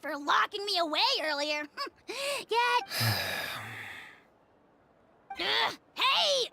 for locking me away earlier. Get... Hey!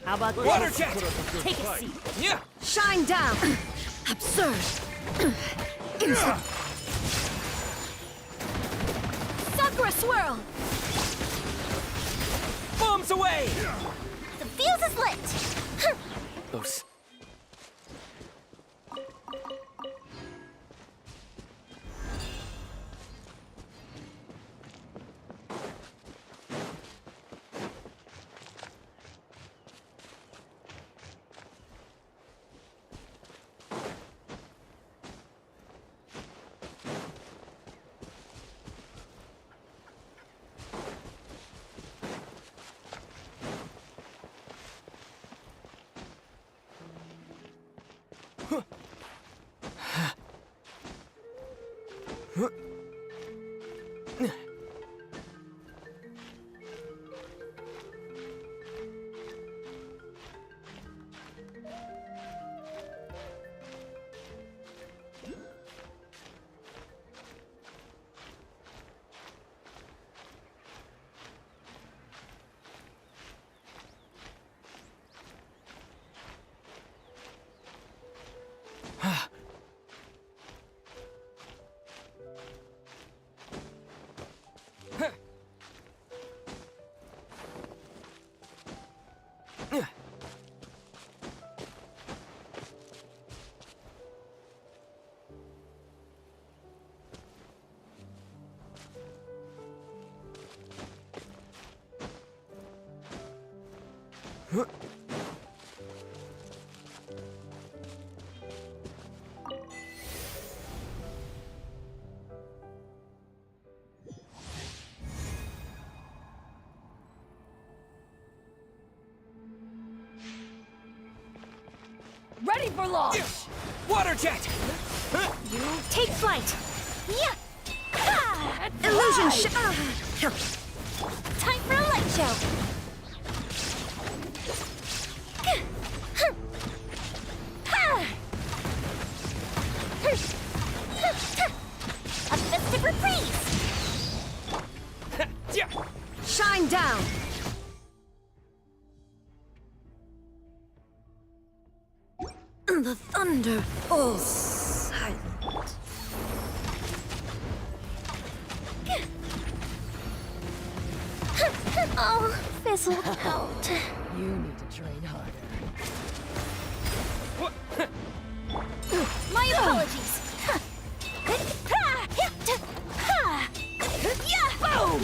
How about Water this? jet! Take a seat. Yeah! Shine down! Absurd! Sakura swirl! Bombs away! The fuse is lit! Those... Ready for launch! Water jet! You take flight! Yeah! Ha! Illusion Time for a light show! A festive reprise! Shine down! The thunder falls silent. Oh, fizzled out. You need to train harder. My apologies. Boom!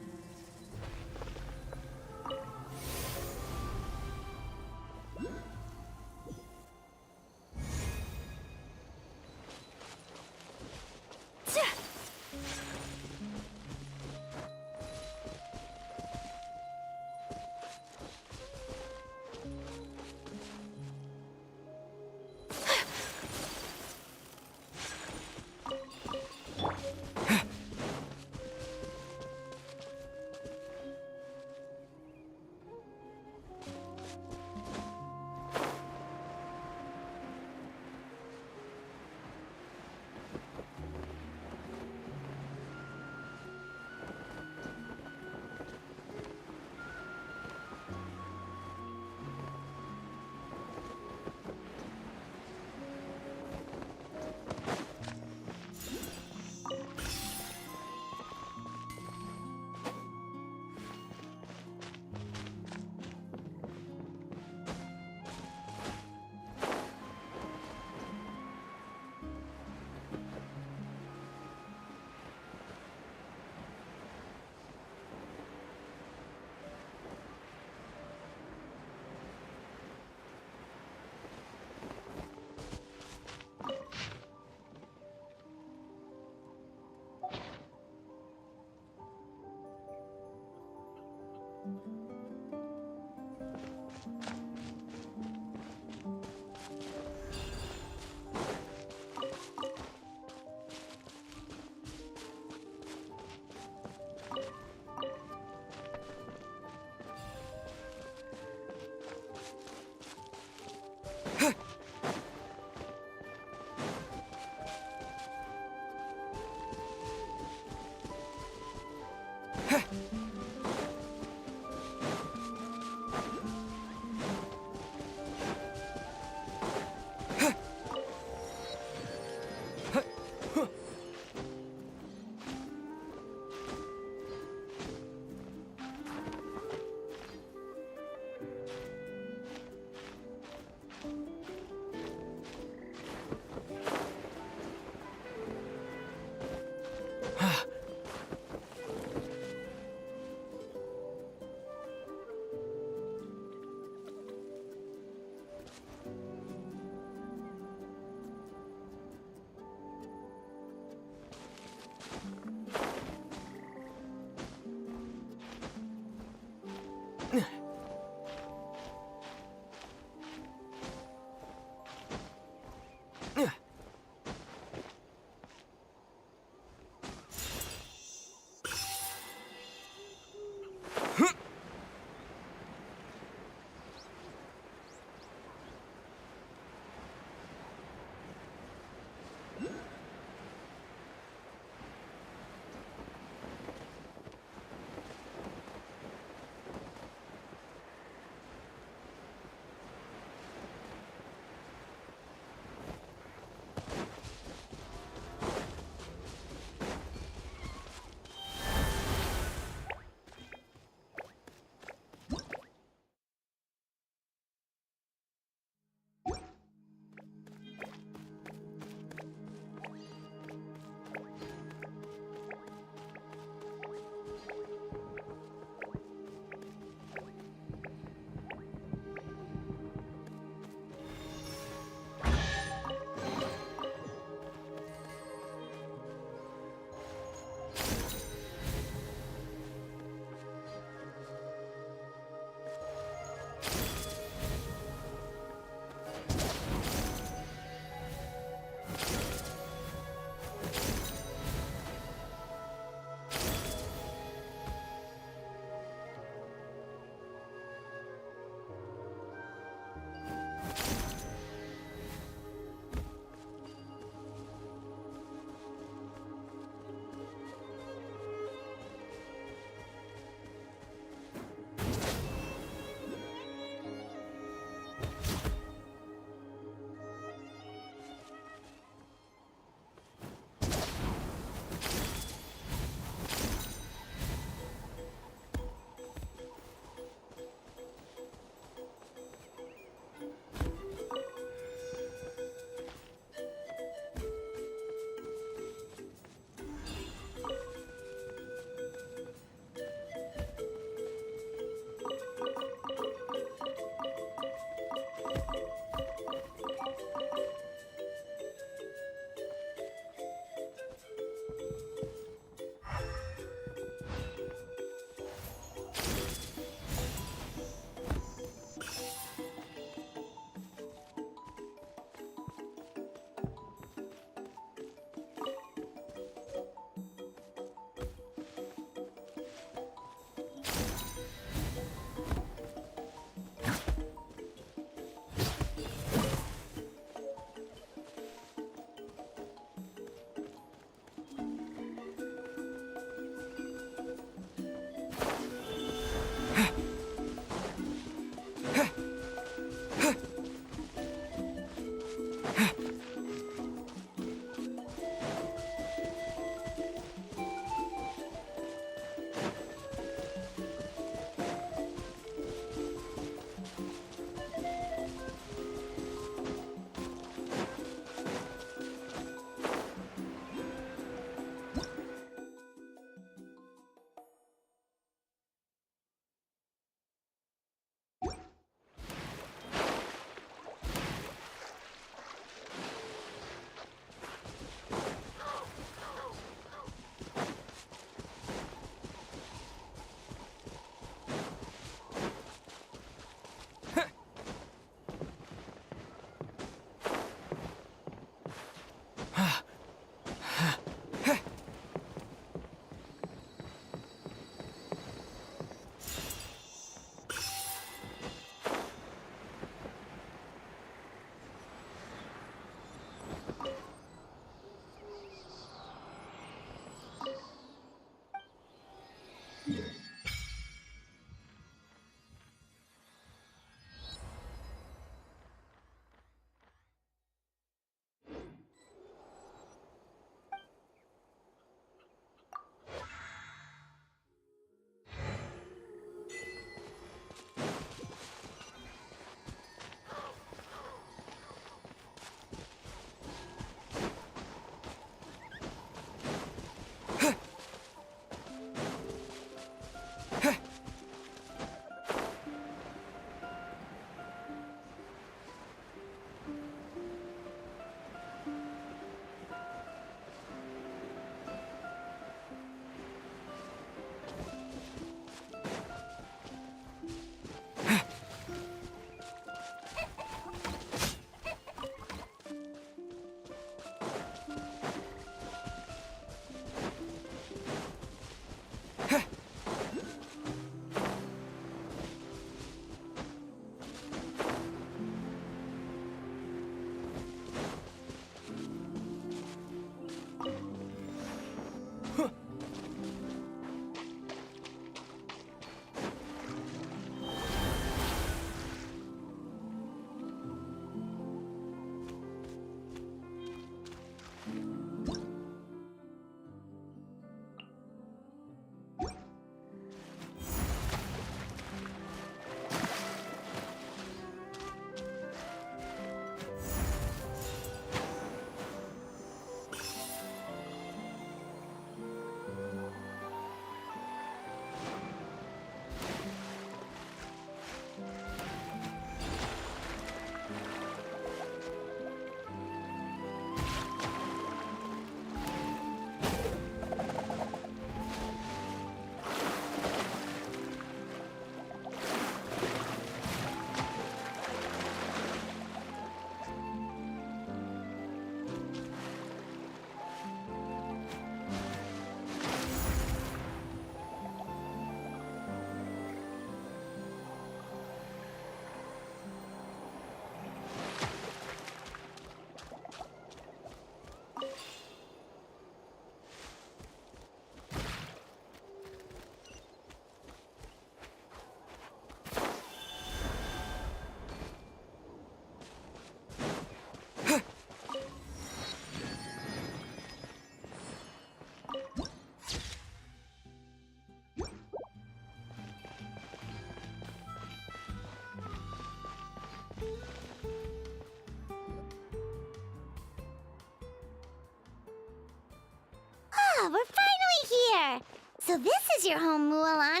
So this is your home, Mualani?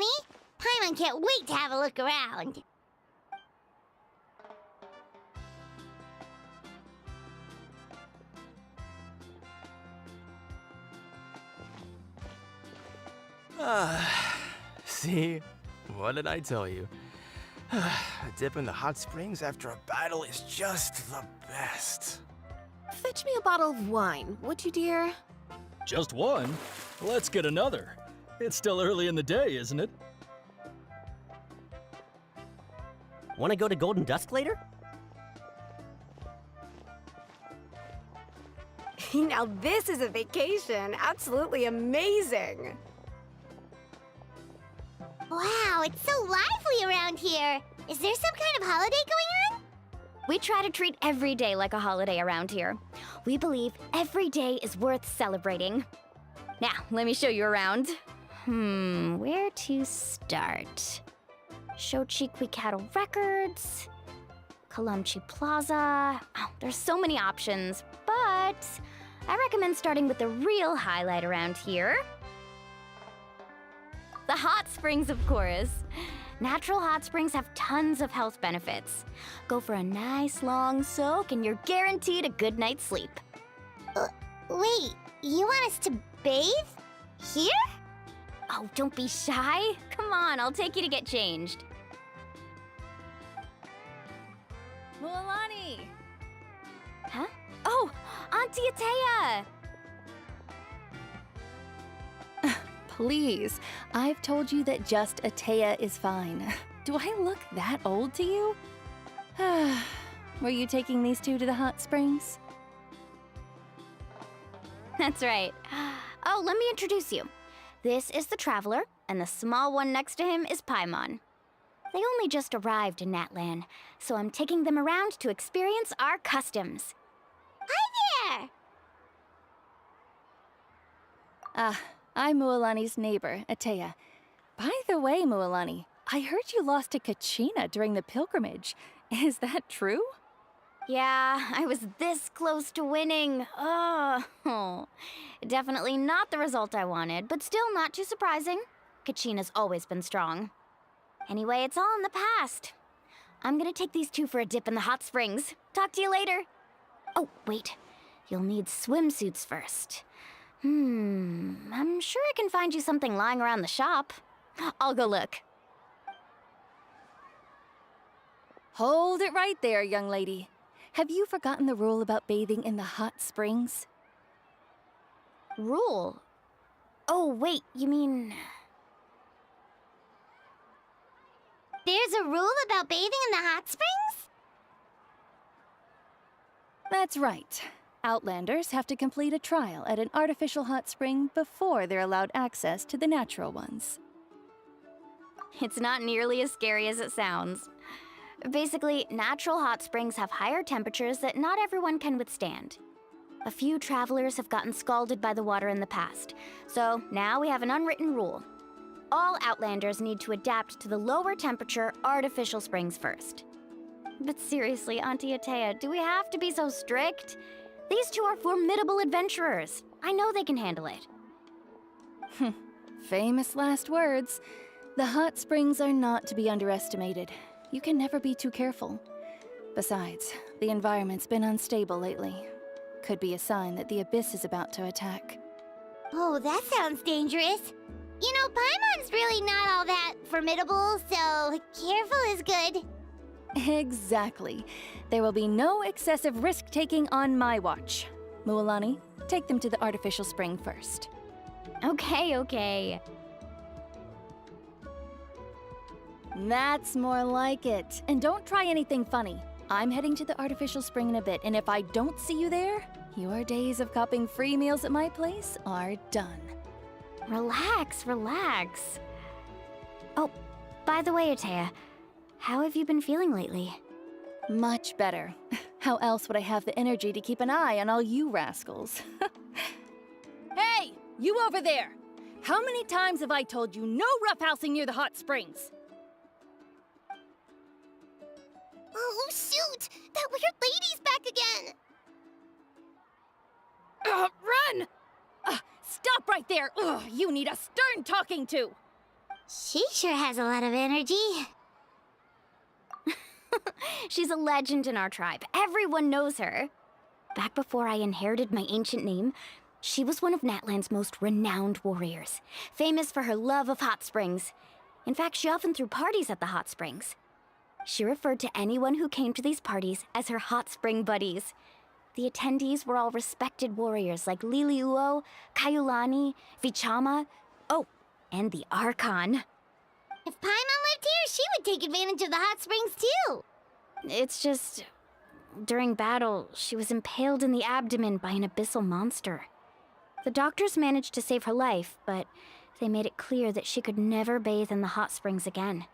Paimon can't wait to have a look around. See? What did I tell you? A dip in the hot springs after a battle is just the best. Fetch me a bottle of wine, would you, dear? Just one? Let's get another. It's still early in the day, isn't it? Want to go to Golden Dusk later? Now this is a vacation. Absolutely amazing. Wow, it's so lively around here. Is there some kind of holiday going on? We try to treat every day like a holiday around here. We believe every day is worth celebrating. Now, let me show you around. Where to start? Shochiquicatl Records, Kalamchi Plaza. Oh, there's so many options, but I recommend starting with the real highlight around here. The hot springs, of course. Natural hot springs have tons of health benefits. Go for a nice long soak and you're guaranteed a good night's sleep. Wait, you want us to bathe? Here? Oh, don't be shy. Come on, I'll take you to get changed. Mualani! Huh? Oh, Auntie Atea! Please, I've told you that just Atea is fine. Do I look that old to you? Were you taking these two to the hot springs? That's right. Oh, let me introduce you. This is the Traveler, and the small one next to him is Paimon. They only just arrived in Natlan, so I'm taking them around to experience our customs. Hi there! I'm Mualani's neighbor, Atea. By the way, Mualani, I heard you lost to Kachina during the pilgrimage. Is that true? Yeah, I was this close to winning. Oh, definitely not the result I wanted, but still not too surprising. Kachina's always been strong. Anyway, it's all in the past. I'm gonna take these two for a dip in the hot springs. Talk to you later. Oh, wait. You'll need swimsuits first. I'm sure I can find you something lying around the shop. I'll go look. Hold it right there, young lady. Have you forgotten the rule about bathing in the hot springs? Rule? Oh, wait, you mean... There's a rule about bathing in the hot springs? That's right. Outlanders have to complete a trial at an artificial hot spring before they're allowed access to the natural ones. It's not nearly as scary as it sounds. Basically, natural hot springs have higher temperatures that not everyone can withstand. A few travelers have gotten scalded by the water in the past, so now we have an unwritten rule. All Outlanders need to adapt to the lower temperature artificial springs first. But seriously, Auntie Atea, do we have to be so strict? These two are formidable adventurers. I know they can handle it. Famous last words. The hot springs are not to be underestimated. You can never be too careful. Besides, the environment's been unstable lately. Could be a sign that the abyss is about to attack. Oh, that sounds dangerous. You know, Paimon's really not all that formidable, so careful is good. Exactly. There will be no excessive risk-taking on my watch. Mualani, take them to the artificial spring first. Okay. That's more like it. And don't try anything funny. I'm heading to the artificial spring in a bit, and if I don't see you there, your days of copping free meals at my place are done. Relax. Oh, by the way, Atea, how have you been feeling lately? Much better. How else would I have the energy to keep an eye on all you rascals? Hey, you over there! How many times have I told you no roughhousing near the hot springs? Oh, shoot! That weird lady's back again! Run! Stop right there! Ugh, you need a stern talking to! She sure has a lot of energy. She's a legend in our tribe. Everyone knows her. Back before I inherited my ancient name, she was one of Natlan's most renowned warriors, famous for her love of hot springs. In fact, she often threw parties at the hot springs. She referred to anyone who came to these parties as her hot spring buddies. The attendees were all respected warriors like Liliuo, Kaiulani, Vichama, oh, and the Archon. If Paimon lived here, she would take advantage of the hot springs too. It's just, during battle, she was impaled in the abdomen by an abyssal monster. The doctors managed to save her life, but they made it clear that she could never bathe in the hot springs again.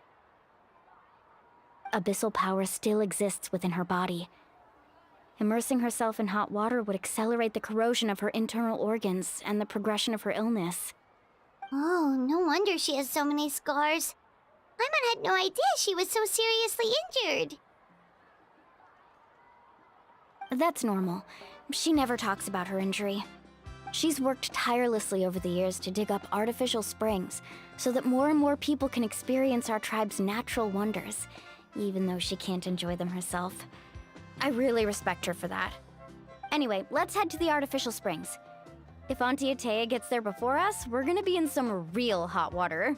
Abyssal power still exists within her body. Immersing herself in hot water would accelerate the corrosion of her internal organs and the progression of her illness. Oh, no wonder she has so many scars. Paimon had no idea she was so seriously injured. That's normal. She never talks about her injury. She's worked tirelessly over the years to dig up artificial springs so that more and more people can experience our tribe's natural wonders, even though she can't enjoy them herself. I really respect her for that. Anyway, let's head to the artificial springs. If Auntie Atea gets there before us, we're gonna be in some real hot water.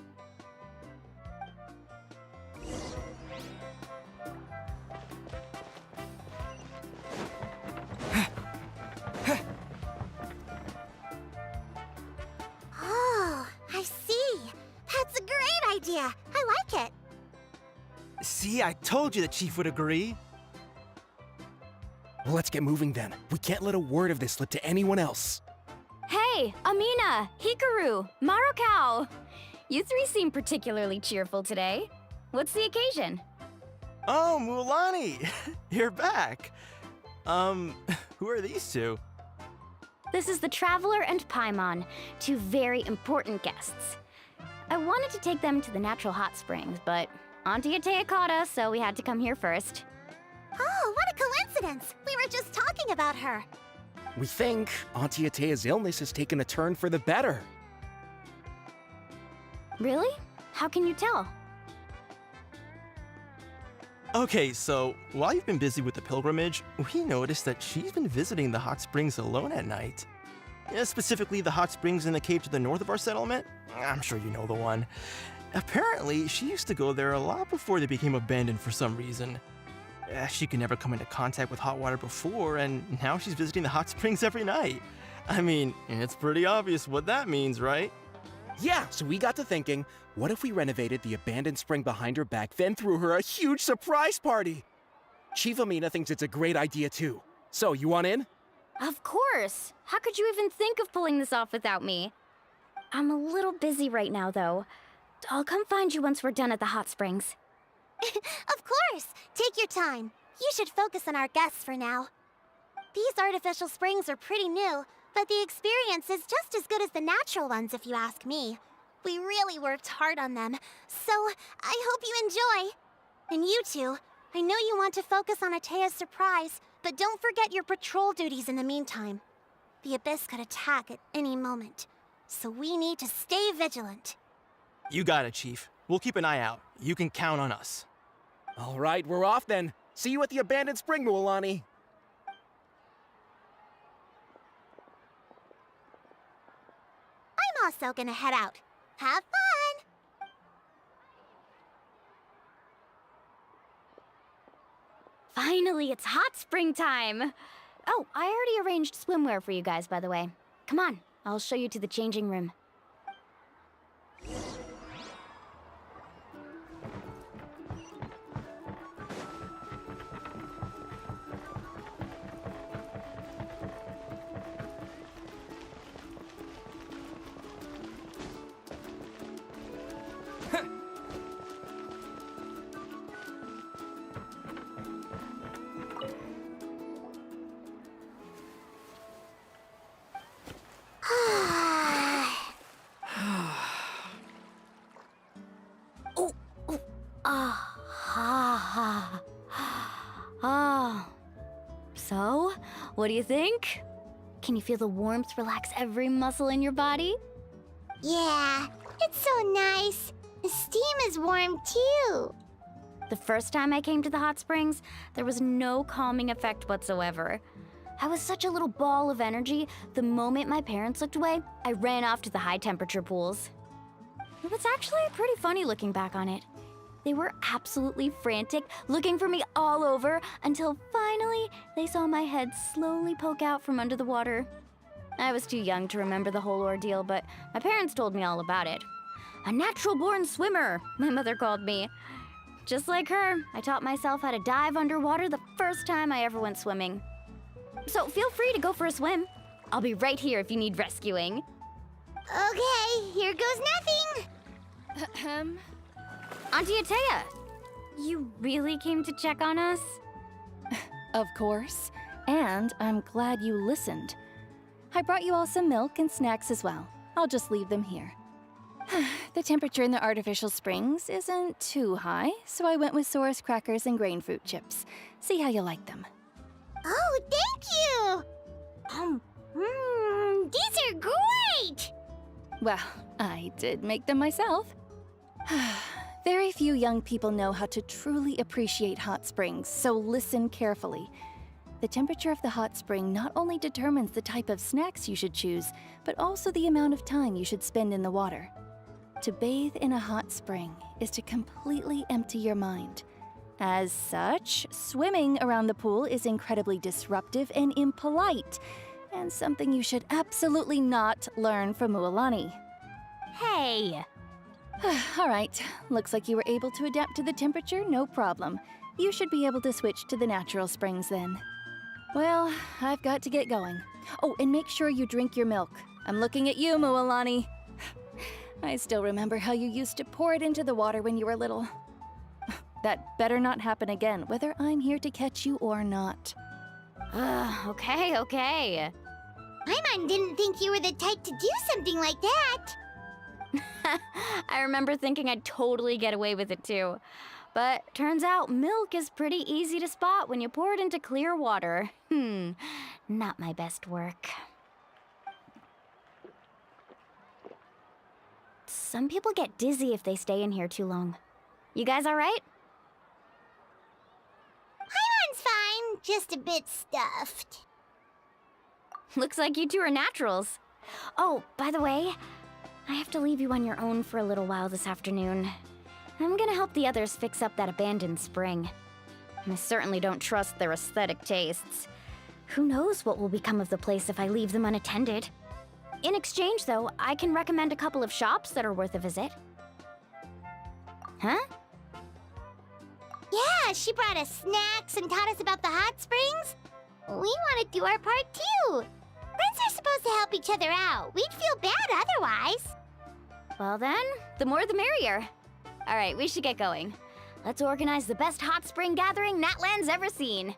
Oh, I see. That's a great idea. I like it. See, I told you the chief would agree. Well, let's get moving then. We can't let a word of this slip to anyone else. Hey, Amina, Hikaru, Marukao! You three seem particularly cheerful today. What's the occasion? Oh, Mulani, you're back. Who are these two? This is the Traveler and Paimon, two very important guests. I wanted to take them to the natural hot springs, but Auntie Atea caught us, so we had to come here first. Oh, what a coincidence. We were just talking about her. We think Auntie Atea's illness has taken a turn for the better. Really? How can you tell? Okay, so while you've been busy with the pilgrimage, we noticed that she's been visiting the hot springs alone at night. Specifically, the hot springs in the cave to the north of our settlement. I'm sure you know the one. Apparently, she used to go there a lot before they became abandoned for some reason. She could never come into contact with hot water before, and now she's visiting the hot springs every night. I mean, it's pretty obvious what that means, right? Yeah, so we got to thinking, what if we renovated the abandoned spring behind her back, then threw her a huge surprise party? Chief Amina thinks it's a great idea too. So, you want in? Of course! How could you even think of pulling this off without me? I'm a little busy right now, though. I'll come find you once we're done at the hot springs. Of course. Take your time. You should focus on our guests for now. These artificial springs are pretty new, but the experience is just as good as the natural ones if you ask me. We really worked hard on them, so I hope you enjoy. And you two, I know you want to focus on Atea's surprise, but don't forget your patrol duties in the meantime. The Abyss could attack at any moment, so we need to stay vigilant. You got it, Chief. We'll keep an eye out. You can count on us. All right, we're off then. See you at the abandoned spring, Mulani. I'm also gonna head out. Have fun! Finally, it's hot spring time! Oh, I already arranged swimwear for you guys, by the way. Come on, I'll show you to the changing room. So, what do you think? Can you feel the warmth relax every muscle in your body? Yeah, it's so nice. The steam is warm too. The first time I came to the hot springs, there was no calming effect whatsoever. I was such a little ball of energy, the moment my parents looked away, I ran off to the high temperature pools. It was actually pretty funny looking back on it. They were absolutely frantic, looking for me all over, until finally they saw my head slowly poke out from under the water. I was too young to remember the whole ordeal, but my parents told me all about it. A natural-born swimmer, my mother called me. Just like her, I taught myself how to dive underwater the first time I ever went swimming. So feel free to go for a swim. I'll be right here if you need rescuing. Okay, here goes nothing. Ahem. Auntie Atea, you really came to check on us? Of course. And I'm glad you listened. I brought you all some milk and snacks as well. I'll just leave them here. The temperature in the artificial springs isn't too high, so I went with Saurus crackers and grain fruit chips. See how you like them. Oh, thank you! These are great! Well, I did make them myself. Very few young people know how to truly appreciate hot springs, so listen carefully. The temperature of the hot spring not only determines the type of snacks you should choose, but also the amount of time you should spend in the water. To bathe in a hot spring is to completely empty your mind. As such, swimming around the pool is incredibly disruptive and impolite, and something you should absolutely not learn from Mualani. Hey! All right, looks like you were able to adapt to the temperature, no problem. You should be able to switch to the natural springs then. Well, I've got to get going. Oh, and make sure you drink your milk. I'm looking at you, Mualani. I still remember how you used to pour it into the water when you were little. That better not happen again, whether I'm here to catch you or not. Okay. Paimon didn't think you were the type to do something like that. I remember thinking I'd totally get away with it too. But turns out milk is pretty easy to spot when you pour it into clear water. Not my best work. Some people get dizzy if they stay in here too long. You guys all right? Paimon's fine, just a bit stuffed. Looks like you two are naturals. Oh, by the way, I have to leave you on your own for a little while this afternoon. I'm gonna help the others fix up that abandoned spring. I certainly don't trust their aesthetic tastes. Who knows what will become of the place if I leave them unattended? In exchange, though, I can recommend a couple of shops that are worth a visit. Huh? Yeah, she brought us snacks and taught us about the hot springs. We want to do our part too. Friends are supposed to help each other out. We'd feel bad otherwise. Well then, the more the merrier. All right, we should get going. Let's organize the best hot spring gathering Natland's ever seen.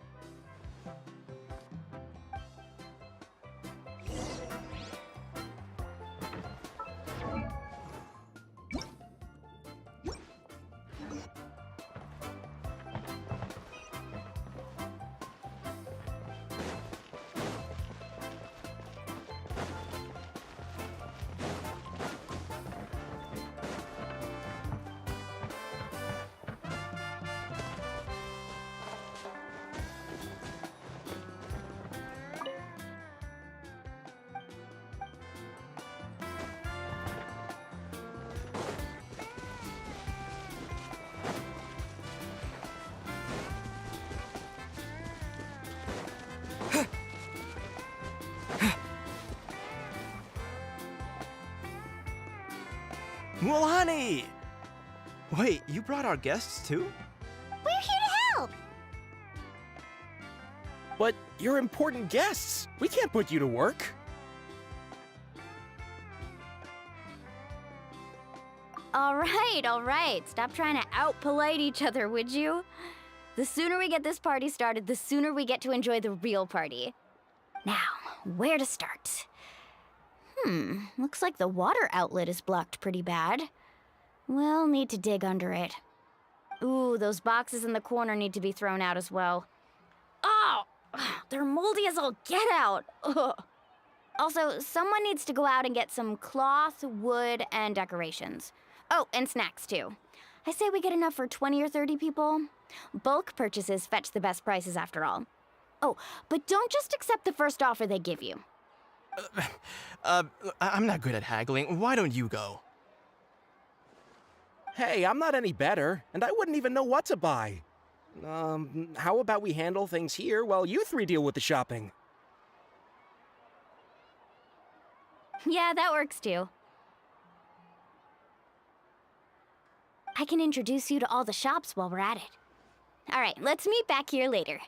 Mualani! Wait, you brought our guests too? We're here to help. But you're important guests. We can't put you to work. All right. Stop trying to out-polite each other, would you? The sooner we get this party started, the sooner we get to enjoy the real party. Now, where to start? Looks like the water outlet is blocked pretty bad. We'll need to dig under it. Ooh, those boxes in the corner need to be thrown out as well. Oh, they're moldy as all get out. Ugh. Also, someone needs to go out and get some cloth, wood, and decorations. Oh, and snacks too. I say we get enough for 20 or 30 people. Bulk purchases fetch the best prices after all. Oh, but don't just accept the first offer they give you. I'm not good at haggling. Why don't you go? Hey, I'm not any better, and I wouldn't even know what to buy. How about we handle things here while you three deal with the shopping? Yeah, that works too. I can introduce you to all the shops while we're at it. All right, let's meet back here later.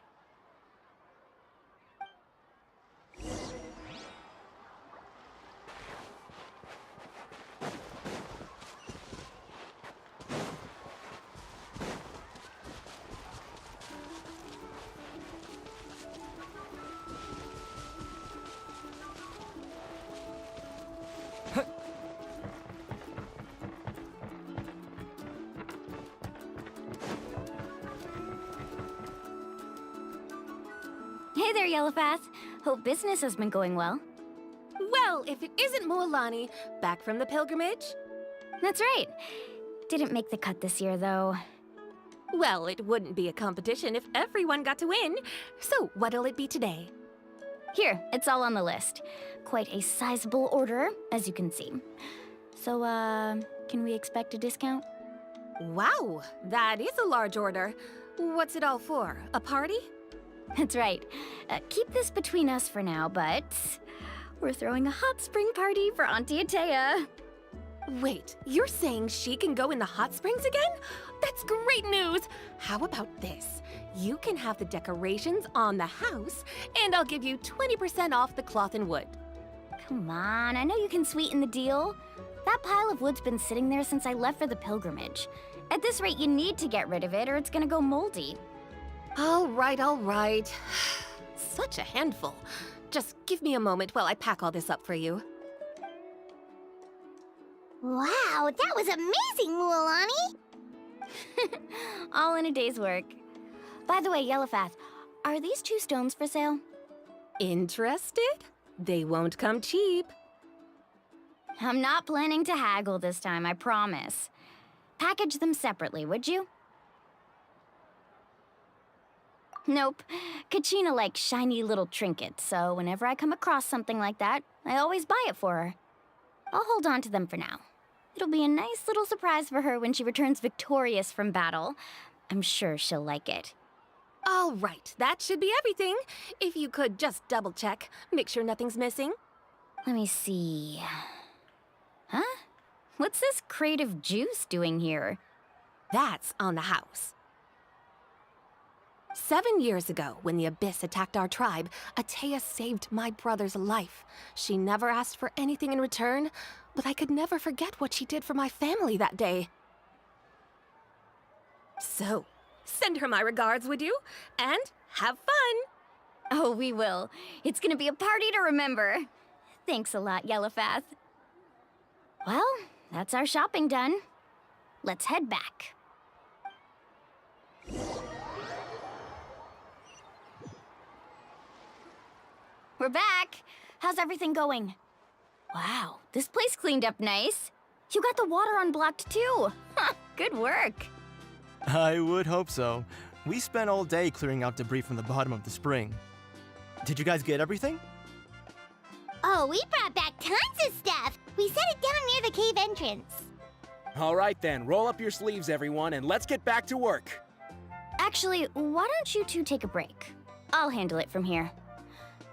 Hey there, Yellowpath. Hope business has been going well. Well, if it isn't Mualani, back from the pilgrimage? That's right. Didn't make the cut this year, though. Well, it wouldn't be a competition if everyone got to win. So, what'll it be today? Here, it's all on the list. Quite a sizable order, as you can see. So, can we expect a discount? Wow, that is a large order. What's it all for? A party? That's right. Keep this between us for now, but we're throwing a hot spring party for Auntie Atea. Wait, you're saying she can go in the hot springs again? That's great news! How about this? You can have the decorations on the house, and I'll give you 20% off the cloth and wood. Come on, I know you can sweeten the deal. That pile of wood's been sitting there since I left for the pilgrimage. At this rate, you need to get rid of it or it's gonna go moldy. All right. Such a handful. Just give me a moment while I pack all this up for you. Wow, that was amazing, Mualani! All in a day's work. By the way, Yellowpath, are these 2 stones for sale? Interested? They won't come cheap. I'm not planning to haggle this time, I promise. Package them separately, would you? Nope. Kachina likes shiny little trinkets, so whenever I come across something like that, I always buy it for her. I'll hold on to them for now. It'll be a nice little surprise for her when she returns victorious from battle. I'm sure she'll like it. All right, that should be everything. If you could just double check, make sure nothing's missing. Let me see. Huh? What's this crate of juice doing here? That's on the house. 7 years ago, when the Abyss attacked our tribe, Atea saved my brother's life. She never asked for anything in return, but I could never forget what she did for my family that day. So, send her my regards, would you? And have fun! Oh, we will. It's gonna be a party to remember. Thanks a lot, Yellowpath. Well, that's our shopping done. Let's head back. We're back. How's everything going? Wow, this place cleaned up nice. You got the water unblocked too. Huh, good work. I would hope so. We spent all day clearing out debris from the bottom of the spring. Did you guys get everything? Oh, we brought back tons of stuff! We set it down near the cave entrance. All right then, roll up your sleeves, everyone, and let's get back to work. Actually, why don't you two take a break? I'll handle it from here.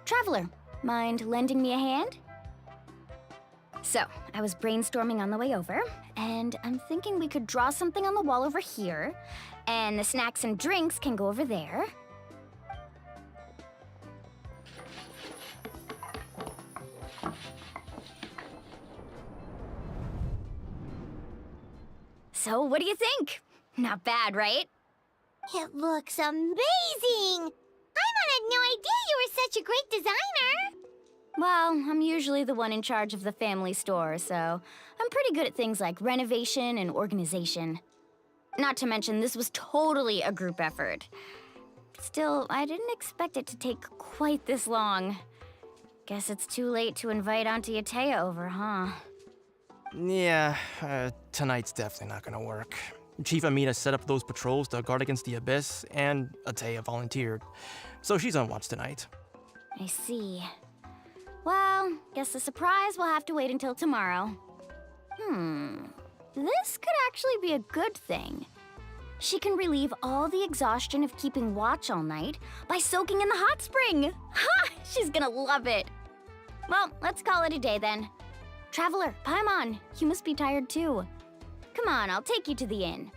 Traveler, mind lending me a hand? So, I was brainstorming on the way over, and I'm thinking we could draw something on the wall over here, and the snacks and drinks can go over there. So, what do you think? Not bad, right? It looks amazing! Paimon had no idea you were such a great designer! Well, I'm usually the one in charge of the family store, so I'm pretty good at things like renovation and organization. Not to mention, this was totally a group effort. Still, I didn't expect it to take quite this long. Guess it's too late to invite Auntie Atea over, huh? Yeah, tonight's definitely not gonna work. Chief Amina set up those patrols to guard against the Abyss, and Atea volunteered. So she's on watch tonight. I see. Well, guess the surprise will have to wait until tomorrow. This could actually be a good thing. She can relieve all the exhaustion of keeping watch all night by soaking in the hot spring. Ha! She's gonna love it. Well, let's call it a day then. Traveler, Paimon, you must be tired too. Come on, I'll take you to the inn.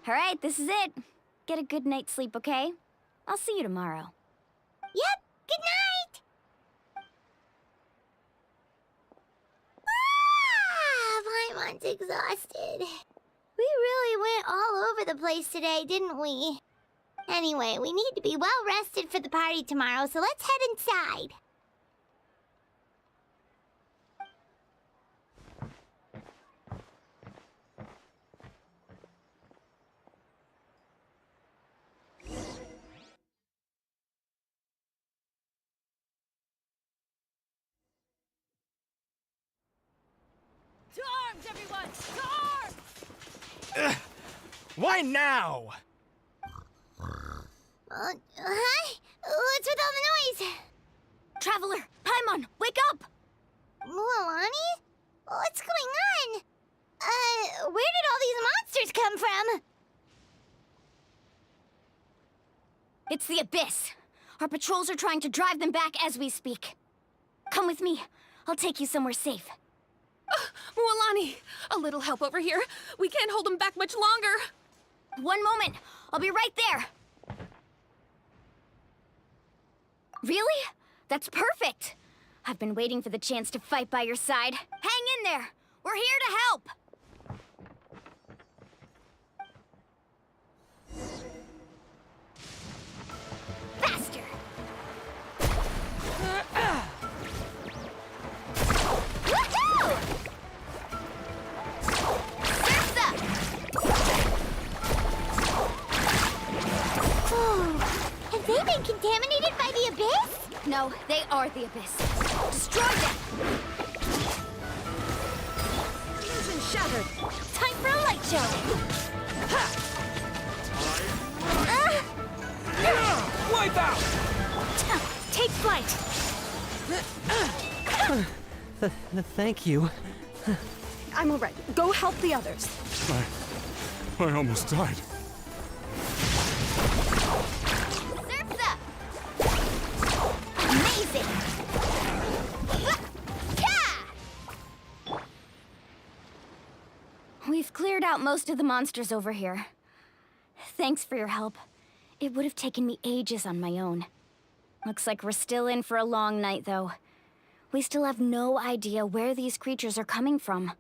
All right, this is it. Get a good night's sleep, okay? I'll see you tomorrow. Yep, good night! Paimon's exhausted. We really went all over the place today, didn't we? Anyway, we need to be well rested for the party tomorrow, so let's head inside. To arms, everyone! To arms! Why now? Huh? What's with all the noise? Traveler, Paimon, wake up! Mualani? What's going on? Where did all these monsters come from? It's the Abyss. Our patrols are trying to drive them back as we speak. Come with me. I'll take you somewhere safe. Mualani, a little help over here. We can't hold them back much longer. One moment. I'll be right there. Really? That's perfect. I've been waiting for the chance to fight by your side. Hang in there. We're here to help. Faster. Woohoo! Surf's Have they been contaminated by the Abyss? No, they are the Abyss. Destroy them! Fusion shattered. Time for a light show! Wipe out! Take flight. Thank you. I'm all right. Go help the others. I almost died. Surf's up! Amazing! We've cleared out most of the monsters over here. Thanks for your help. It would have taken me ages on my own. Looks like we're still in for a long night, though. We still have no idea where these creatures are coming from.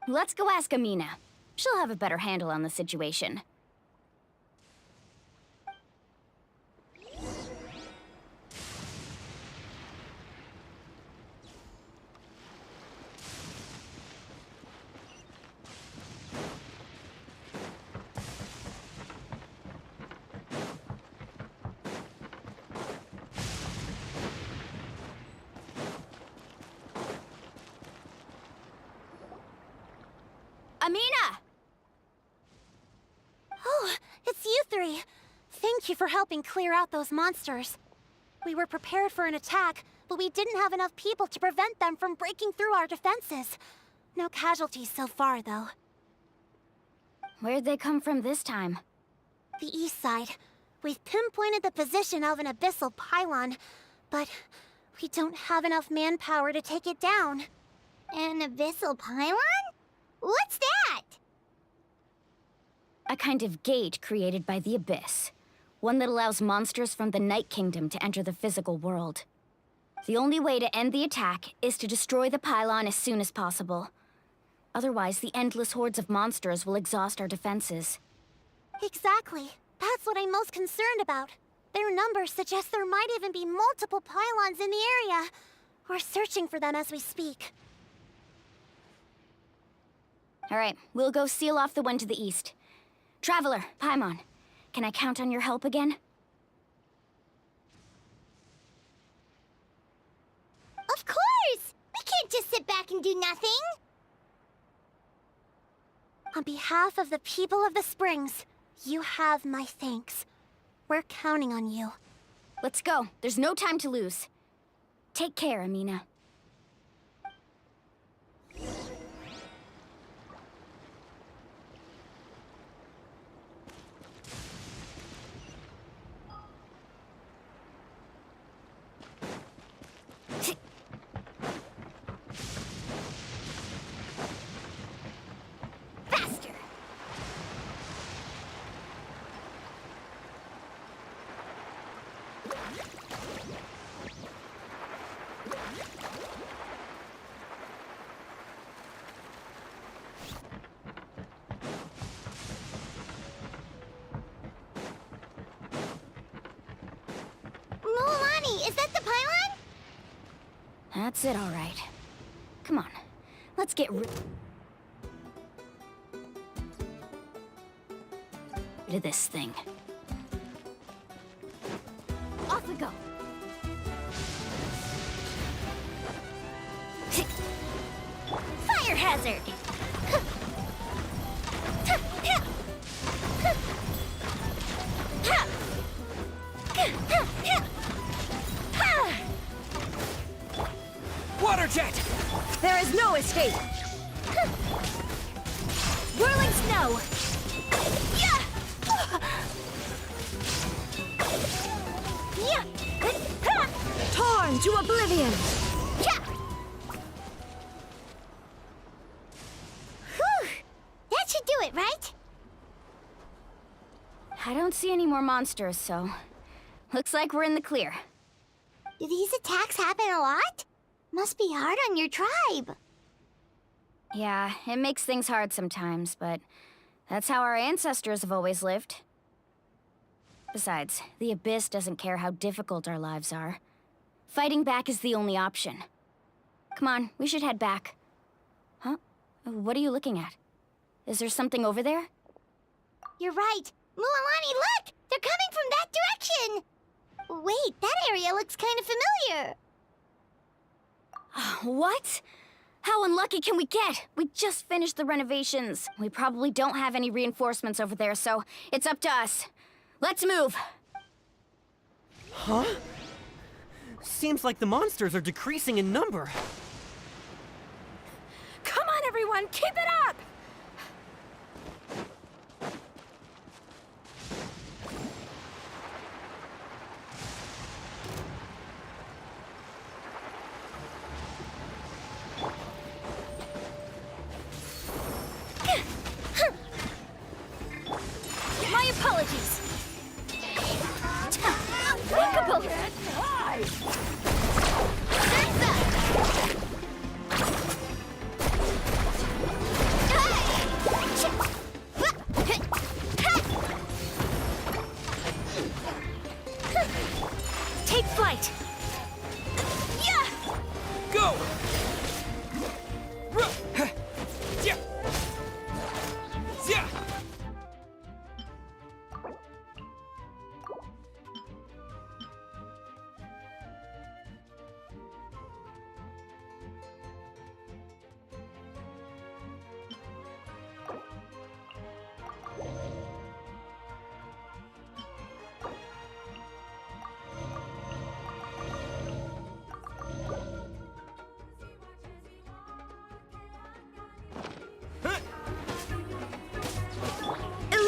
Let's go ask Amina. She'll have a better handle on the situation. Amina! Oh, it's you three. Thank you for helping clear out those monsters. We were prepared for an attack, but we didn't have enough people to prevent them from breaking through our defenses. No casualties so far, though. Where'd they come from this time? The east side. We've pinpointed the position of an abyssal pylon, but we don't have enough manpower to take it down. An abyssal pylon? What's that? A kind of gate created by the Abyss. One that allows monsters from the Night Kingdom to enter the physical world. The only way to end the attack is to destroy the pylon as soon as possible. Otherwise, the endless hordes of monsters will exhaust our defenses. Exactly. That's what I'm most concerned about. Their numbers suggest there might even be multiple pylons in the area. We're searching for them as we speak. All right, we'll go seal off the one to the east. Traveler, Paimon, can I count on your help again? Of course! We can't just sit back and do nothing! On behalf of the people of the Springs, you have my thanks. We're counting on you. Let's go. There's no time to lose. Take care, Amina. Faster! Mualani, is that the pylon? That's it, all right. Come on, let's get rid of this thing. Off we go. Fire hazard! Water jet! There is no escape! Whirling snow! Torn to oblivion! Whew! That should do it, right? I don't see any more monsters, so... Looks like we're in the clear. Do these attacks happen a lot? Must be hard on your tribe. Yeah, it makes things hard sometimes, but... that's how our ancestors have always lived. Besides, the Abyss doesn't care how difficult our lives are. Fighting back is the only option. Come on, we should head back. Huh? What are you looking at? Is there something over there? You're right. Mualani, look! They're coming from that direction! Wait, that area looks kind of familiar. What? How unlucky can we get? We just finished the renovations. We probably don't have any reinforcements over there, so it's up to us. Let's move! Huh? Seems like the monsters are decreasing in number. Come on, everyone, keep it up! My apologies. Walkable. Surf's up. Take flight! Yeah! Go!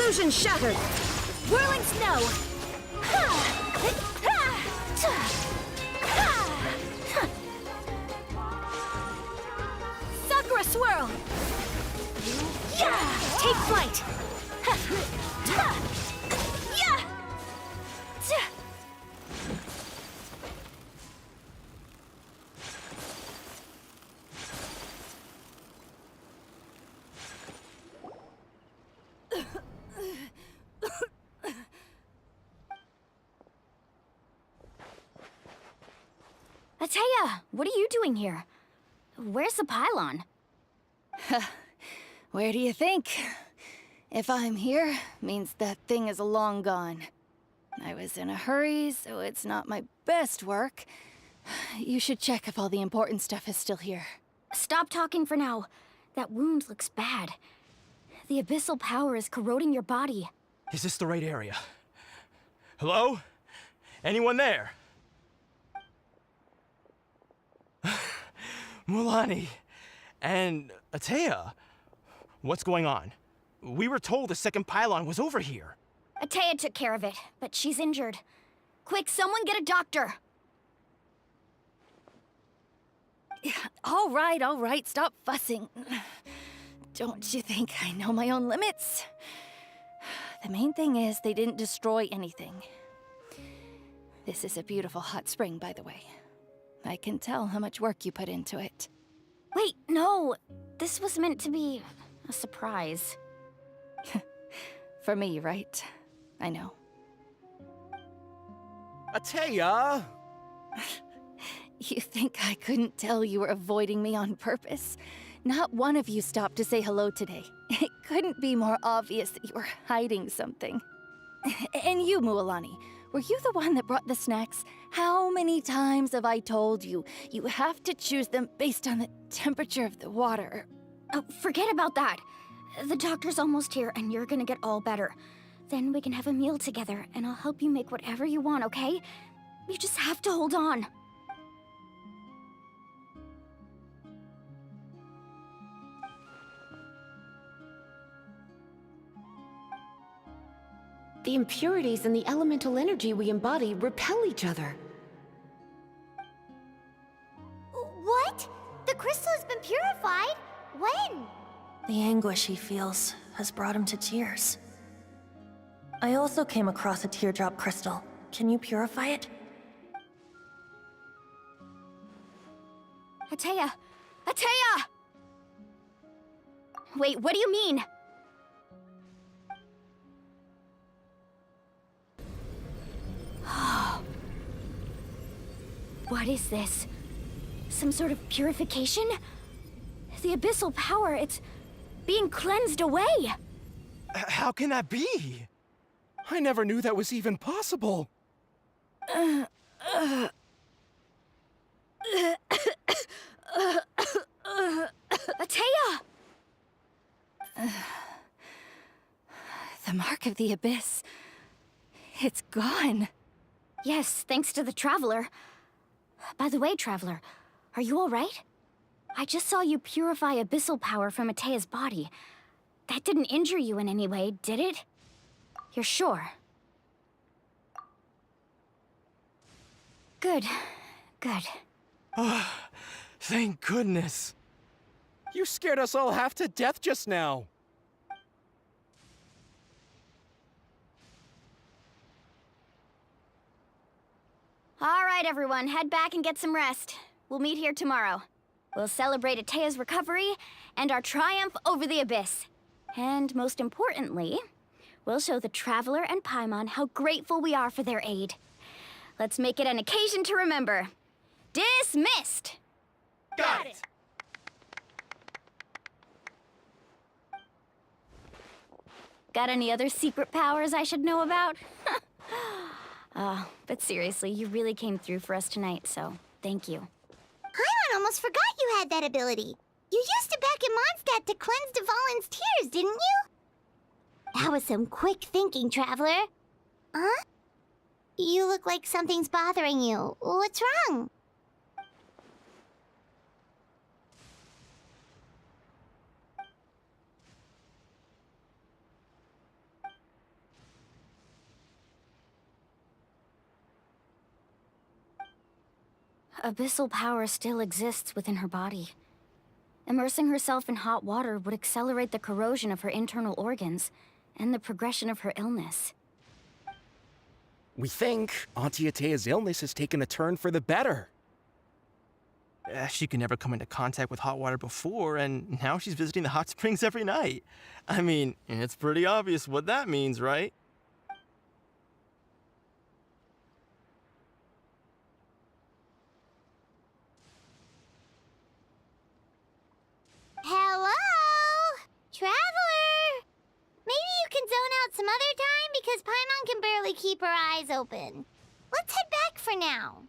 Illusion shattered! Whirling snow! Sakura swirl! Take flight! Ateya, what are you doing here? Where's the pylon? Where do you think? If I'm here, means that thing is long gone. I was in a hurry, so it's not my best work. You should check if all the important stuff is still here. Stop talking for now. That wound looks bad. The abyssal power is corroding your body. Is this the right area? Hello? Anyone there? Mulani and Ateya, what's going on? We were told the second pylon was over here. Ateya took care of it, but she's injured. Quick, someone get a doctor! All right, stop fussing. Don't you think I know my own limits? The main thing is they didn't destroy anything. This is a beautiful hot spring, by the way. I can tell how much work you put into it. Wait, no! This was meant to be a surprise. For me, right? I know. Ateya! You think I couldn't tell you were avoiding me on purpose? Not one of you stopped to say hello today. It couldn't be more obvious that you were hiding something. And you, Mualani, were you the one that brought the snacks? How many times have I told you, you have to choose them based on the temperature of the water? Oh, forget about that. The doctor's almost here, and you're gonna get all better. Then we can have a meal together, and I'll help you make whatever you want, okay? You just have to hold on. The impurities and the elemental energy we embody repel each other. What? The crystal has been purified? When? The anguish he feels has brought him to tears. I also came across a teardrop crystal. Can you purify it? Ateya! Ateya! Wait, what do you mean? What is this? Some sort of purification? The abyssal power, it's being cleansed away! How can that be? I never knew that was even possible. Ateya! The mark of the abyss. It's gone. Yes, thanks to the Traveler. By the way, Traveler, are you alright? I just saw you purify abyssal power from Ateya's body. That didn't injure you in any way, did it? You're sure? Good. Good. Thank goodness. You scared us all half to death just now. All right, everyone, head back and get some rest. We'll meet here tomorrow. We'll celebrate Ateya's recovery and our triumph over the Abyss. And most importantly, we'll show the Traveler and Paimon how grateful we are for their aid. Let's make it an occasion to remember. Dismissed! Got it! Got any other secret powers I should know about? But seriously, you really came through for us tonight, so thank you. Paimon almost forgot you had that ability. You used it back in Mondstadt to cleanse Dvalin's tears, didn't you? That was some quick thinking, Traveler. Huh? You look like something's bothering you. What's wrong? abyssal power still exists within her body. Immersing herself in hot water would accelerate the corrosion of her internal organs and the progression of her illness. We think Auntie Atea's illness has taken a turn for the better. She could never come into contact with hot water before, and now she's visiting the hot springs every night. I mean, it's pretty obvious what that means, right? Hello? Traveler! Maybe you can zone out some other time because Paimon can barely keep her eyes open. Let's head back for now.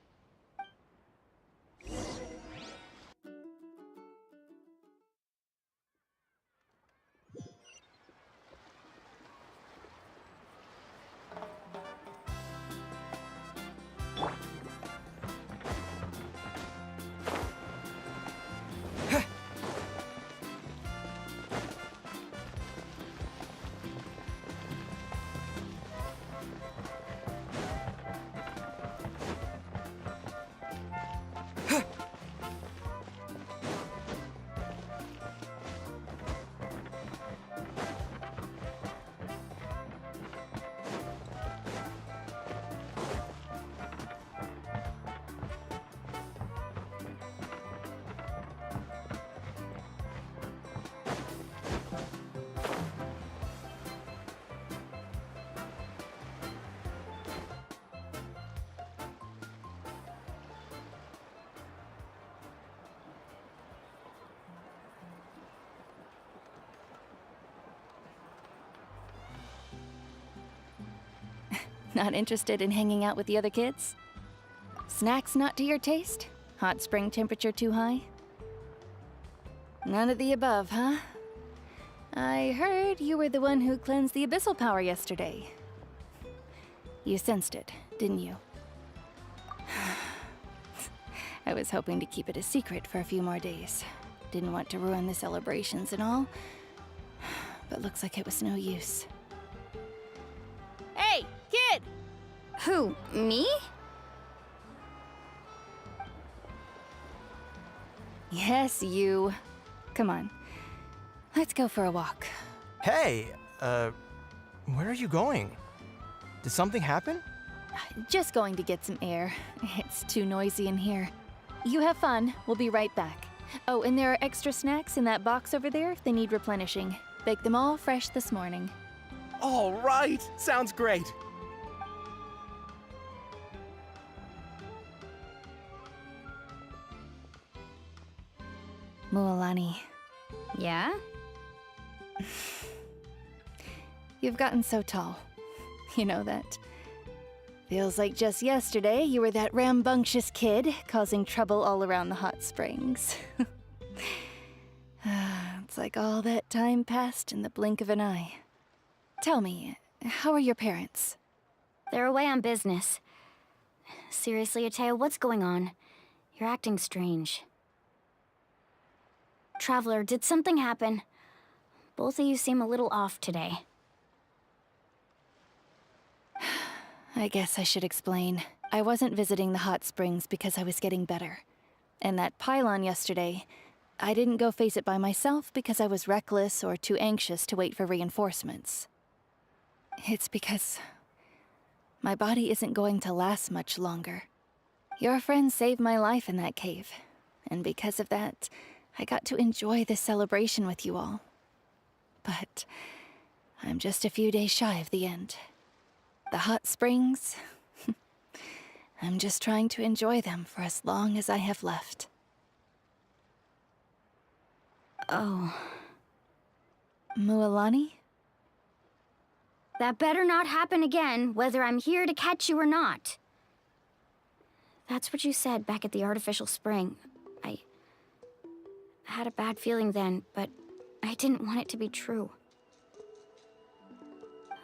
Not interested in hanging out with the other kids? Snacks not to your taste? Hot spring temperature too high? None of the above, huh? I heard you were the one who cleansed the abyssal power yesterday. You sensed it, didn't you? I was hoping to keep it a secret for a few more days. Didn't want to ruin the celebrations and all, but looks like it was no use. Hey, kid! Who, me? Yes, you. Come on. Let's go for a walk. Hey, where are you going? Did something happen? Just going to get some air. It's too noisy in here. You have fun. We'll be right back. Oh, and there are extra snacks in that box over there if they need replenishing. Baked them all fresh this morning. All right, sounds great. Mualani, Yeah? you've gotten so tall. You know that. Feels like just yesterday you were that rambunctious kid causing trouble all around the hot springs. It's like all that time passed in the blink of an eye. Tell me, how are your parents? They're away on business. Seriously, Atea, what's going on? You're acting strange. Traveler, did something happen? Both of you seem a little off today. I guess I should explain. I wasn't visiting the hot springs because I was getting better. And that pylon yesterday, I didn't go face it by myself because I was reckless or too anxious to wait for reinforcements. It's because my body isn't going to last much longer. Your friend saved my life in that cave, and because of that, I got to enjoy this celebration with you all. But I'm just a few days shy of the end. The hot springs, I'm just trying to enjoy them for as long as I have left. Oh. Mualani? That better not happen again, whether I'm here to catch you or not. That's what you said back at the artificial spring. I had a bad feeling then, but I didn't want it to be true.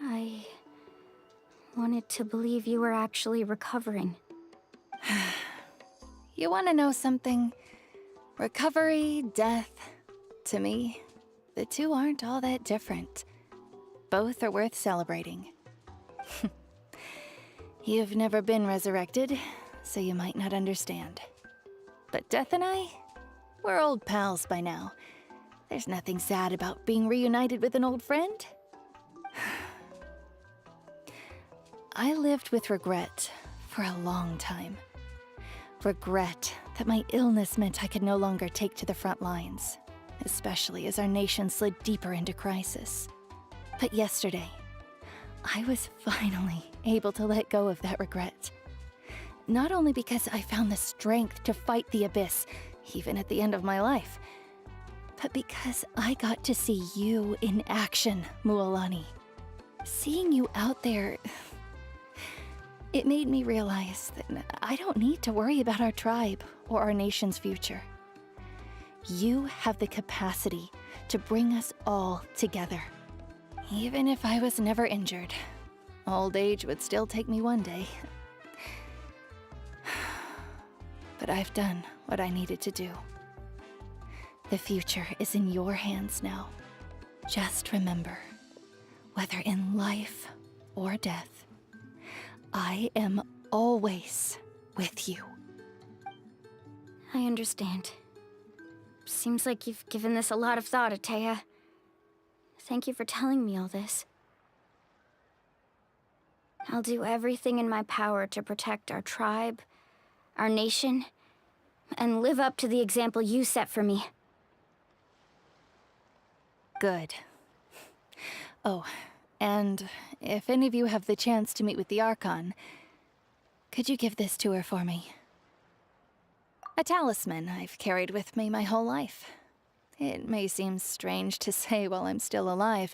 I wanted to believe you were actually recovering. You want to know something? Recovery, death, to me, the two aren't all that different. Both are worth celebrating. You've never been resurrected, so you might not understand. But Death and I, we're old pals by now. There's nothing sad about being reunited with an old friend. I lived with regret for a long time. Regret that my illness meant I could no longer take to the front lines, especially as our nation slid deeper into crisis. But yesterday, I was finally able to let go of that regret. Not only because I found the strength to fight the abyss, even at the end of my life, but because I got to see you in action, Mualani. Seeing you out there, it made me realize that I don't need to worry about our tribe or our nation's future. You have the capacity to bring us all together. Even if I was never injured, old age would still take me one day. But I've done what I needed to do. The future is in your hands now. Just remember, whether in life or death, I am always with you. I understand. Seems like you've given this a lot of thought, Atea. Thank you for telling me all this. I'll do everything in my power to protect our tribe, our nation, and live up to the example you set for me. Good. Oh, and if any of you have the chance to meet with the Archon, could you give this to her for me? A talisman I've carried with me my whole life. It may seem strange to say while I'm still alive,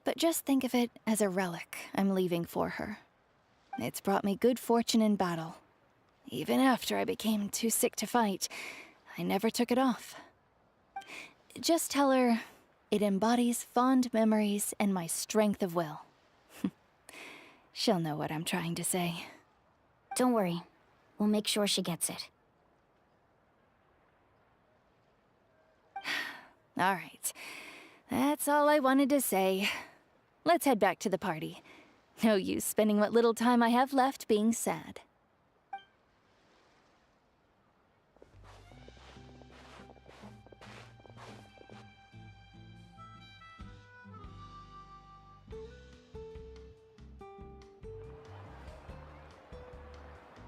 but just think of it as a relic I'm leaving for her. It's brought me good fortune in battle. Even after I became too sick to fight, I never took it off. Just tell her it embodies fond memories and my strength of will. She'll know what I'm trying to say. Don't worry. We'll make sure she gets it. All right. That's all I wanted to say. Let's head back to the party. No use spending what little time I have left being sad.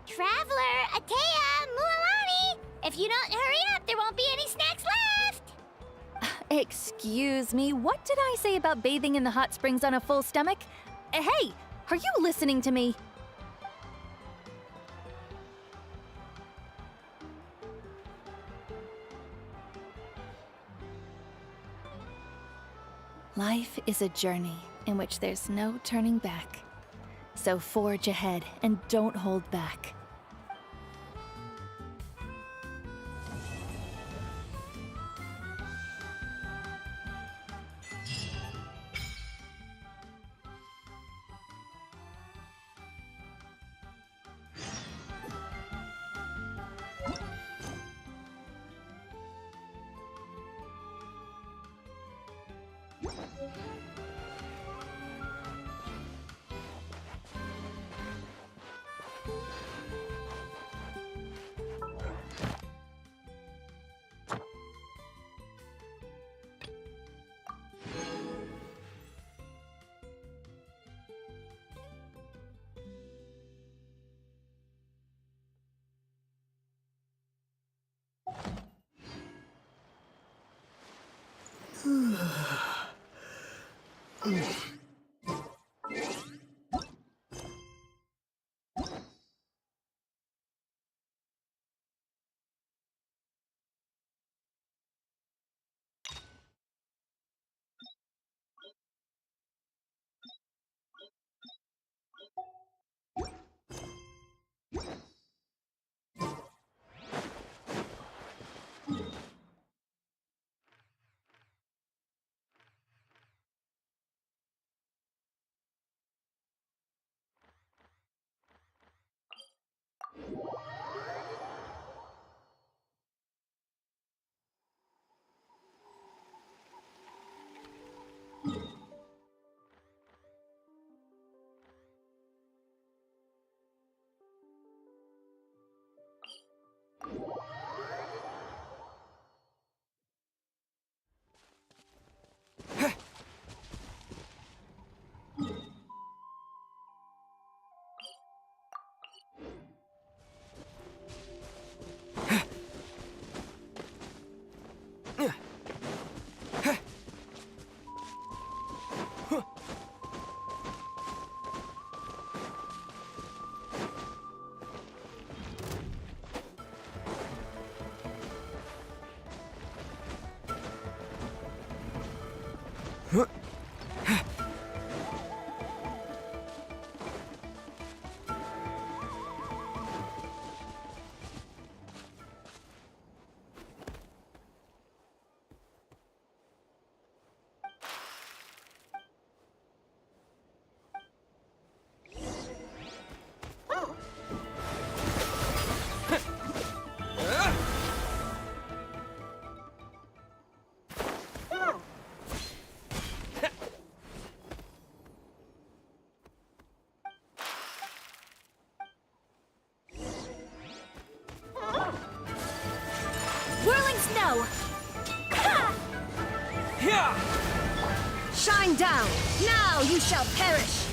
Traveler, Atea, Mualani! If you don't hurry up, there won't be any snacks left! Excuse me, what did I say about bathing in the hot springs on a full stomach? Hey, are you listening to me? Life is a journey in which there's no turning back. So forge ahead and don't hold back. Whirling snow! Shine down! Now you shall perish!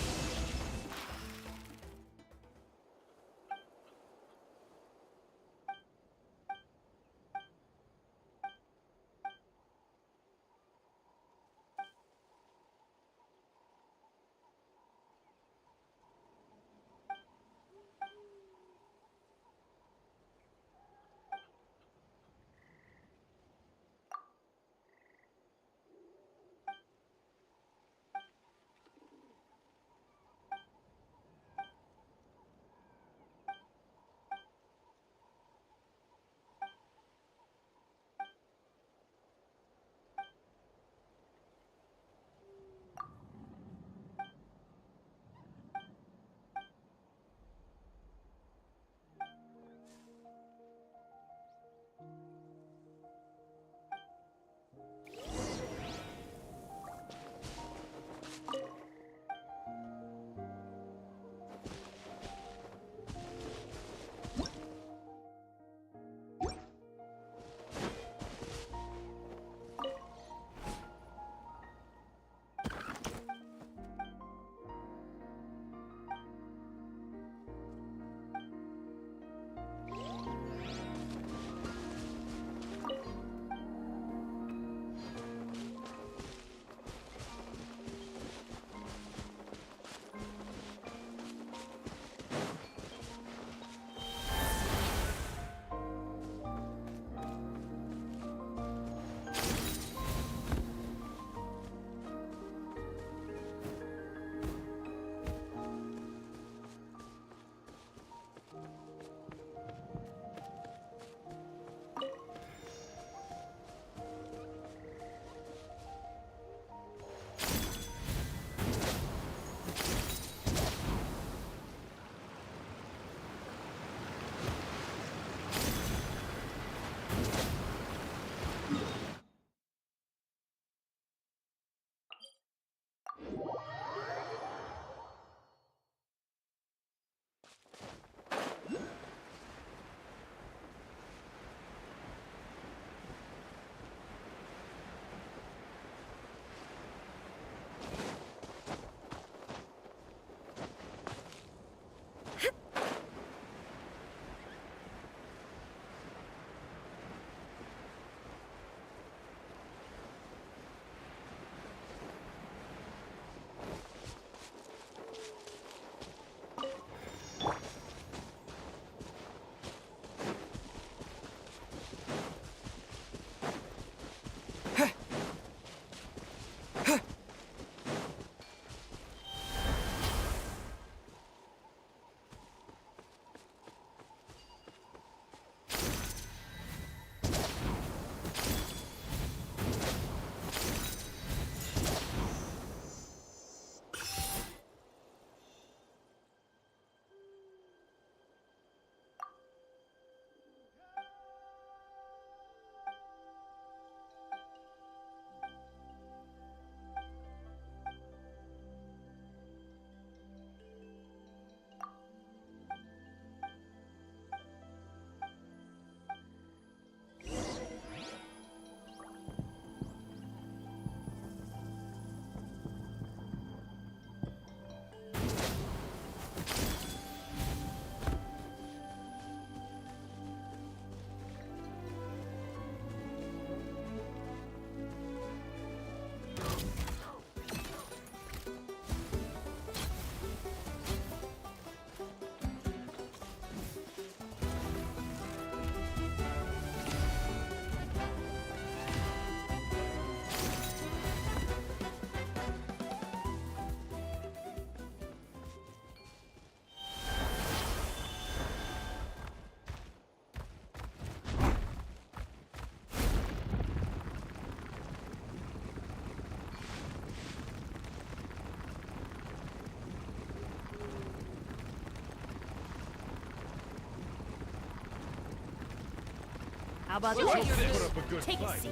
How about Let's this? put up a good Take a fight. seat.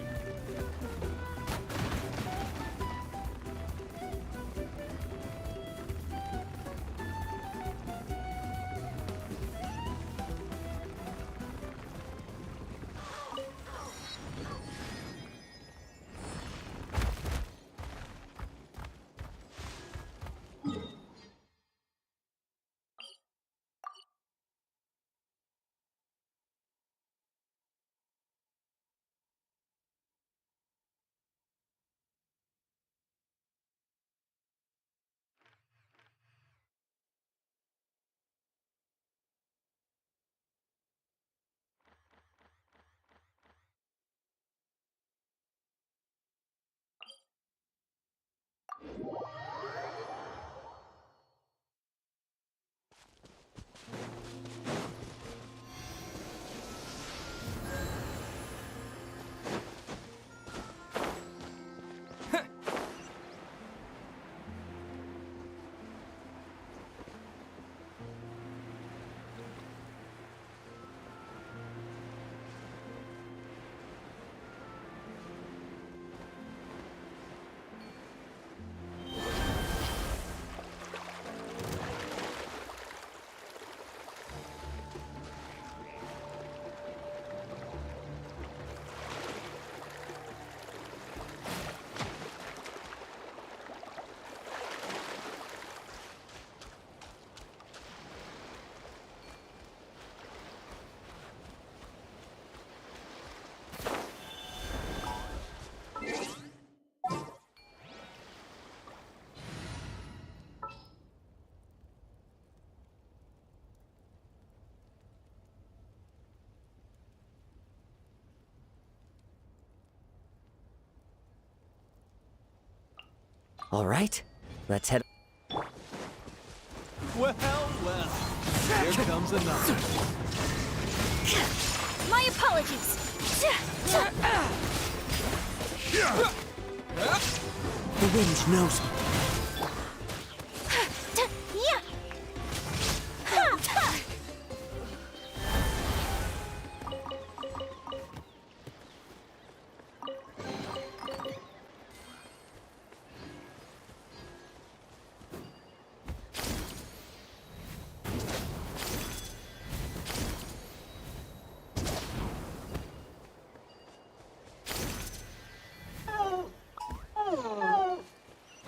All right, let's head. Well, well. Here comes another. My apologies. The wind knows me.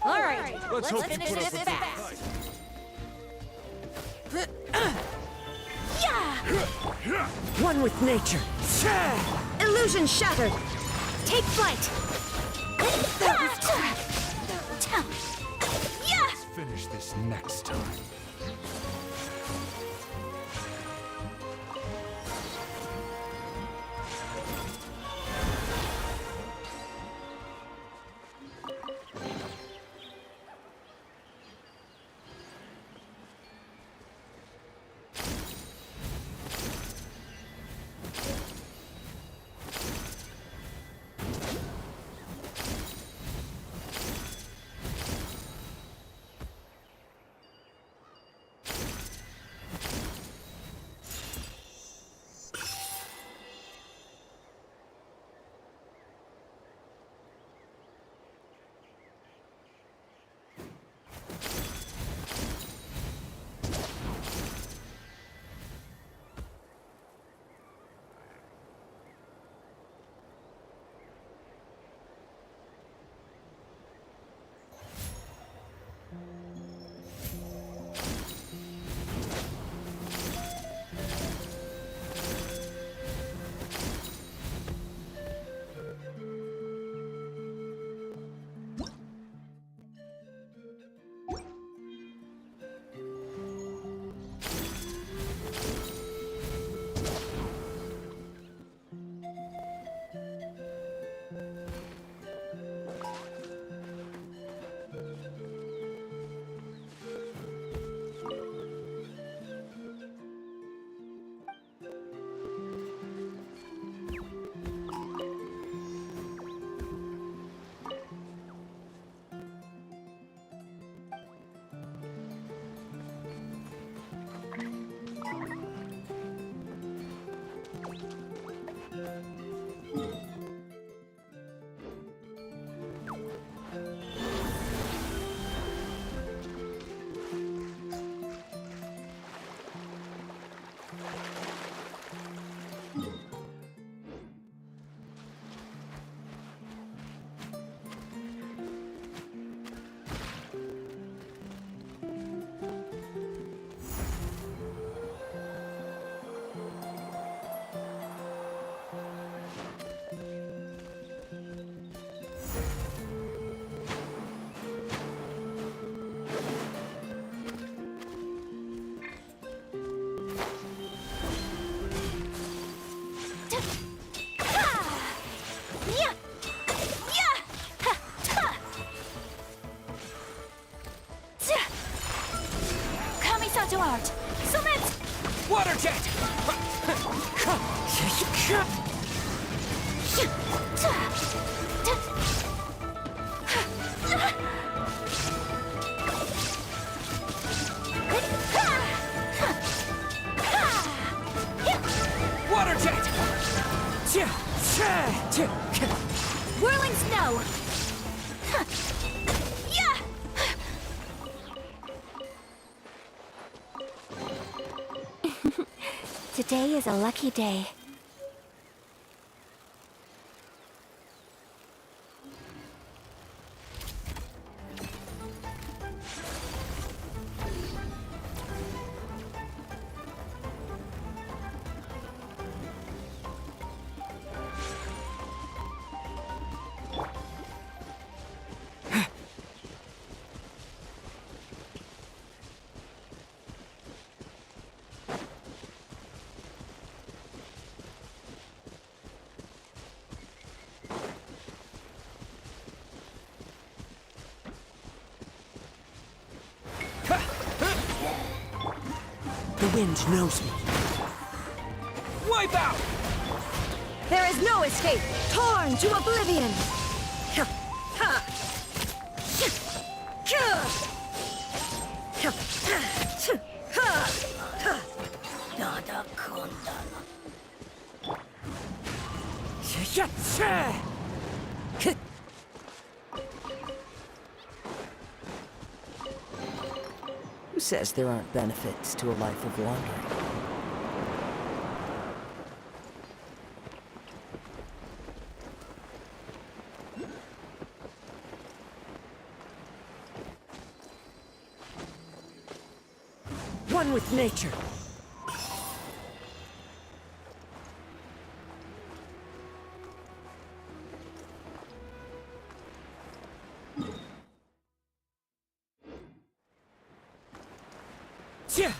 All right, Let's hope you finish put up this a good fast. fight. One with nature. Illusion shattered. Take flight. Let's finish this next time. Kamisato art! Summit! Water jet! Water jet! Whirling snow! Today is a lucky day. The wind knows me. Wipe out! There is no escape! Torn to oblivion! Who says there aren't benefits to a life of wandering? One with nature. Yeah.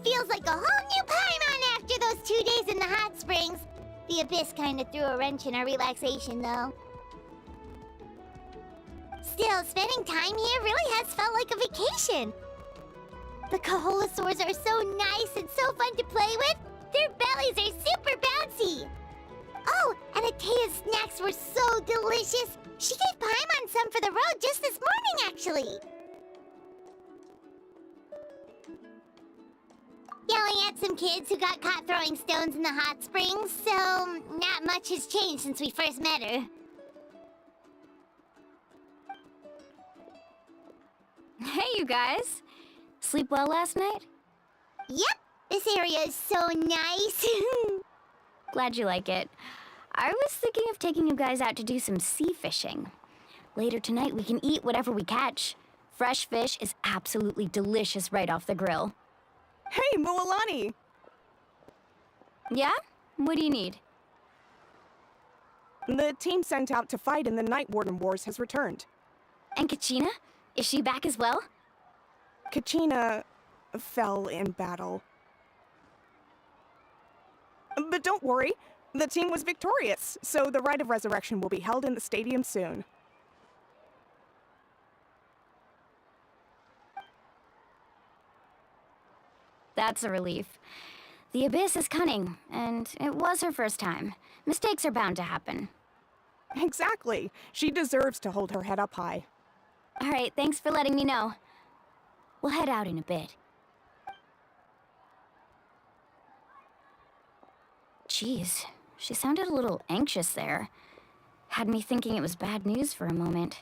feels like a whole new Paimon after those 2 days in the hot springs. The Abyss kinda threw a wrench in our relaxation, though. Still, spending time here really has felt like a vacation. The Kaholosaurs are so nice and so fun to play with. Their bellies are super bouncy. Oh, and Atea's snacks were so delicious. She gave Paimon some for the road just this morning, actually. Yelling at some kids who got caught throwing stones in the hot springs, so not much has changed since we first met her. Hey, you guys. Sleep well last night? Yep, this area is so nice. Glad you like it. I was thinking of taking you guys out to do some sea fishing. Later tonight, we can eat whatever we catch. Fresh fish is absolutely delicious right off the grill. Hey, Mualani! Yeah? What do you need? The team sent out to fight in the Night Warden Wars has returned. And Kachina? Is she back as well? Kachina fell in battle. But don't worry, the team was victorious, so the rite of resurrection will be held in the stadium soon. That's a relief. The Abyss is cunning, and it was her first time. Mistakes are bound to happen. Exactly. She deserves to hold her head up high. All right, thanks for letting me know. We'll head out in a bit. Jeez, she sounded a little anxious there. Had me thinking it was bad news for a moment.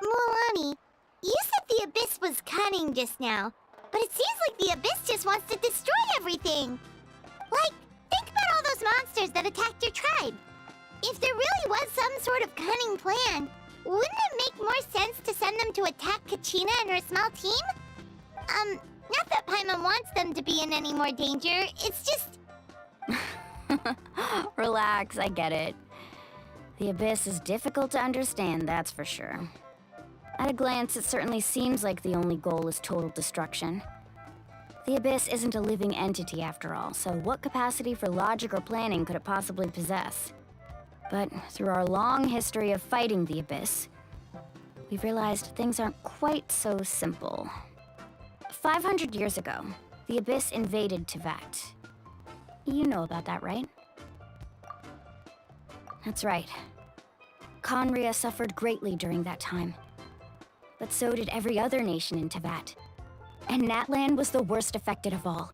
Mualani, you said the Abyss was cunning just now, but it seems like the Abyss just wants to destroy everything. Like, think about all those monsters that attacked your tribe. If there really was some sort of cunning plan, wouldn't it make more sense to send them to attack Kachina and her small team? Not that Paimon wants them to be in any more danger, it's just... Relax, I get it. The Abyss is difficult to understand, that's for sure. At a glance, it certainly seems like the only goal is total destruction. The Abyss isn't a living entity after all, so what capacity for logic or planning could it possibly possess? But through our long history of fighting the Abyss, we've realized things aren't quite so simple. 500 years ago, the Abyss invaded Teyvat. You know about that, right? That's right. Conria suffered greatly during that time. But so did every other nation in Teyvat. And Natlan was the worst affected of all.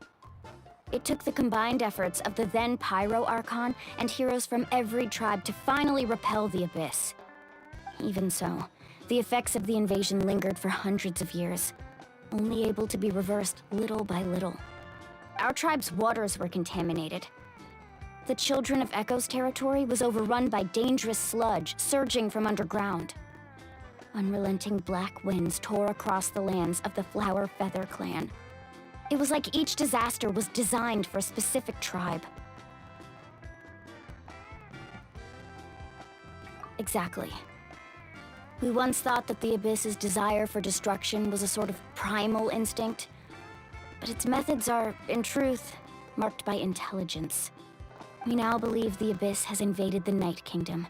It took the combined efforts of the then Pyro Archon and heroes from every tribe to finally repel the Abyss. Even so, the effects of the invasion lingered for hundreds of years, only able to be reversed little by little. Our tribe's waters were contaminated. The Children of Echo's territory was overrun by dangerous sludge surging from underground. Unrelenting black winds tore across the lands of the Flower Feather clan. It was like each disaster was designed for a specific tribe. Exactly. We once thought that the Abyss's desire for destruction was a sort of primal instinct, but its methods are, in truth, marked by intelligence. We now believe the Abyss has invaded the Night Kingdom,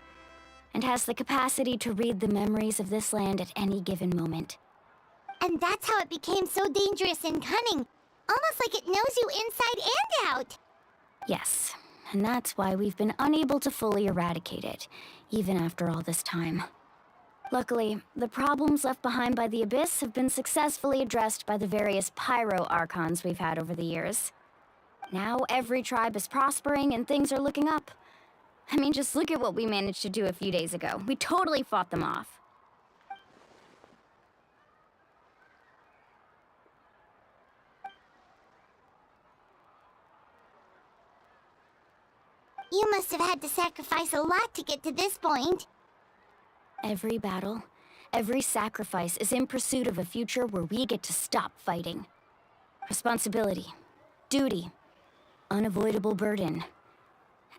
and has the capacity to read the memories of this land at any given moment. And that's how it became so dangerous and cunning. Almost like it knows you inside and out. Yes, and that's why we've been unable to fully eradicate it, even after all this time. Luckily, the problems left behind by the Abyss have been successfully addressed by the various Pyro Archons we've had over the years. Now every tribe is prospering and things are looking up. I mean, just look at what we managed to do a few days ago. We totally fought them off. You must have had to sacrifice a lot to get to this point. Every battle, every sacrifice is in pursuit of a future where we get to stop fighting. Responsibility, duty, unavoidable burden.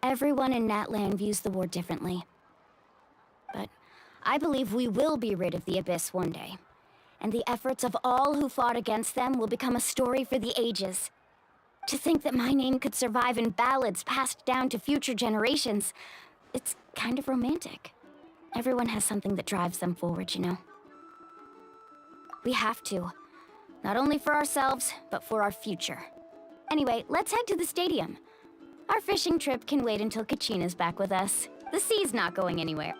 Everyone in Natlan views the war differently. But I believe we will be rid of the Abyss one day, and the efforts of all who fought against them will become a story for the ages. To think that my name could survive in ballads passed down to future generations, it's kind of romantic. Everyone has something that drives them forward, you know. We have to. Not only for ourselves, but for our future. Anyway, let's head to the stadium. Our fishing trip can wait until Kachina's back with us. The sea's not going anywhere.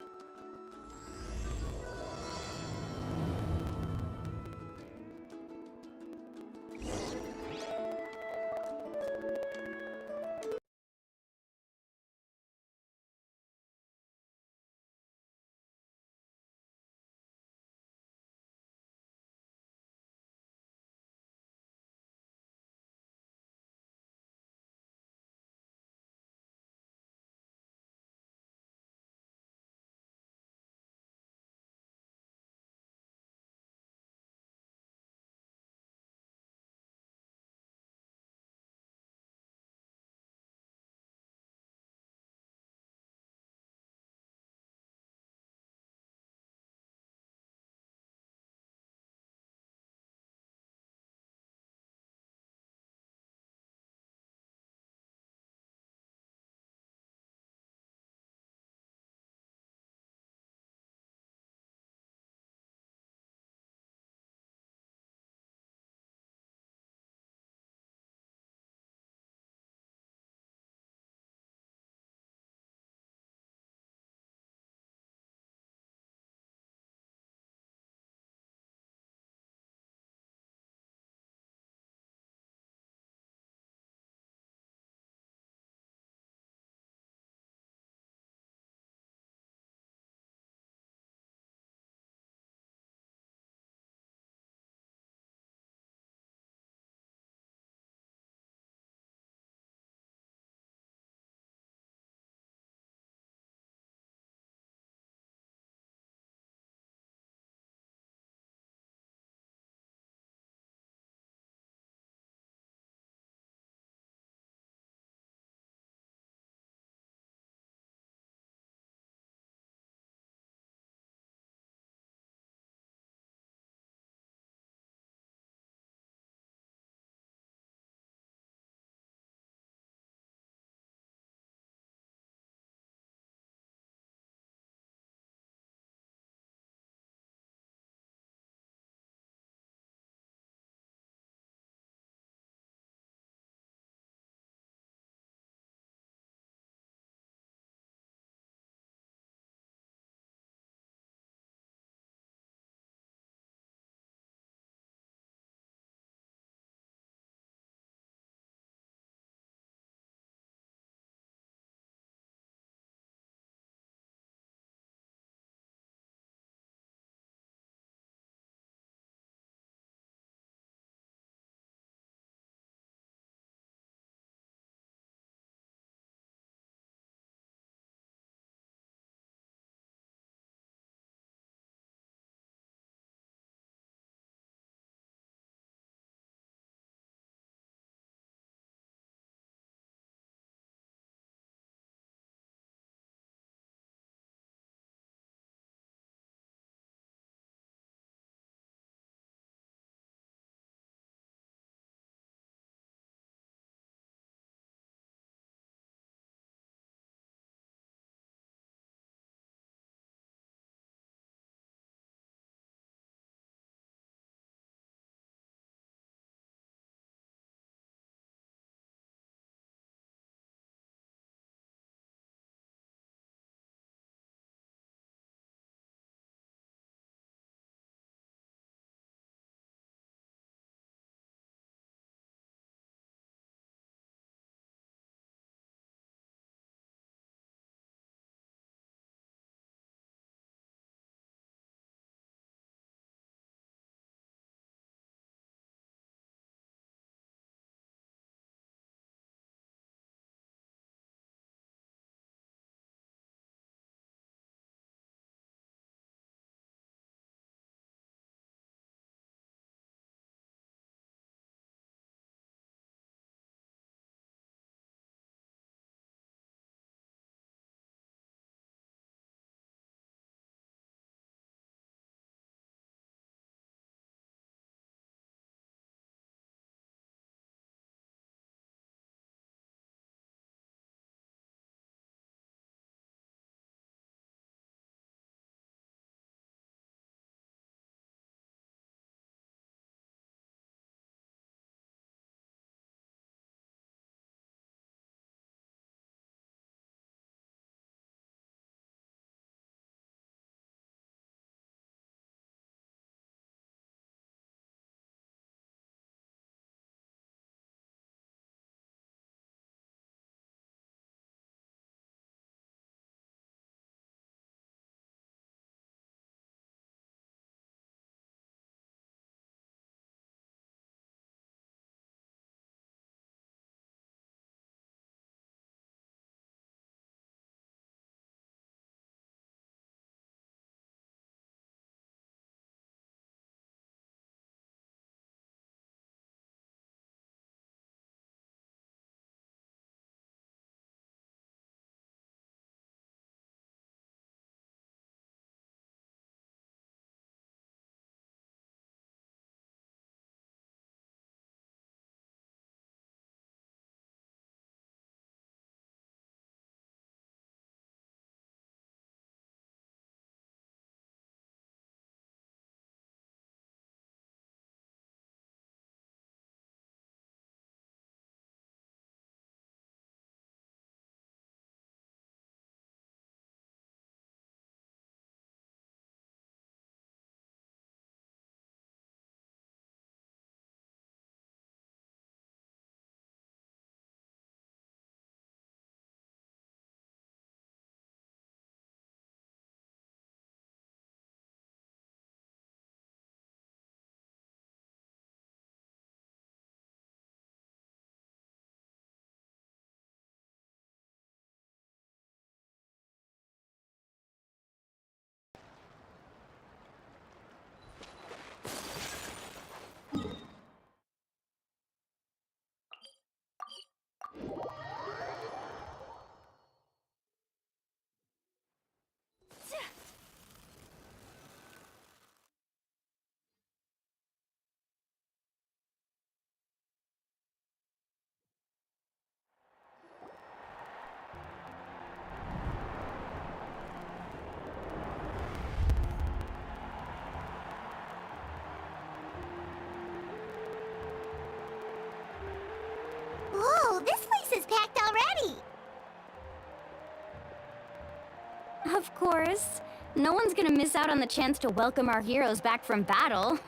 Of course. No one's gonna miss out on the chance to welcome our heroes back from battle.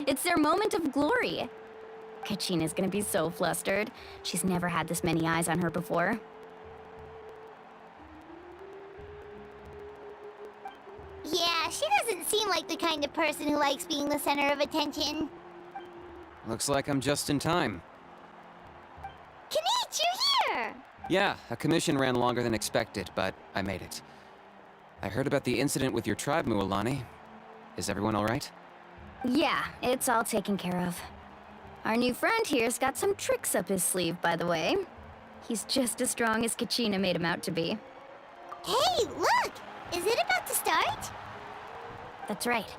It's their moment of glory. Kachina's gonna be so flustered. She's never had this many eyes on her before. Yeah, she doesn't seem like the kind of person who likes being the center of attention. Looks like I'm just in time. Kanich, you're here! Yeah, a commission ran longer than expected, but I made it. I heard about the incident with your tribe, Mualani. Is everyone alright? Yeah, it's all taken care of. Our new friend here's got some tricks up his sleeve, by the way. He's just as strong as Kachina made him out to be. Hey, look! Is it about to start? That's right.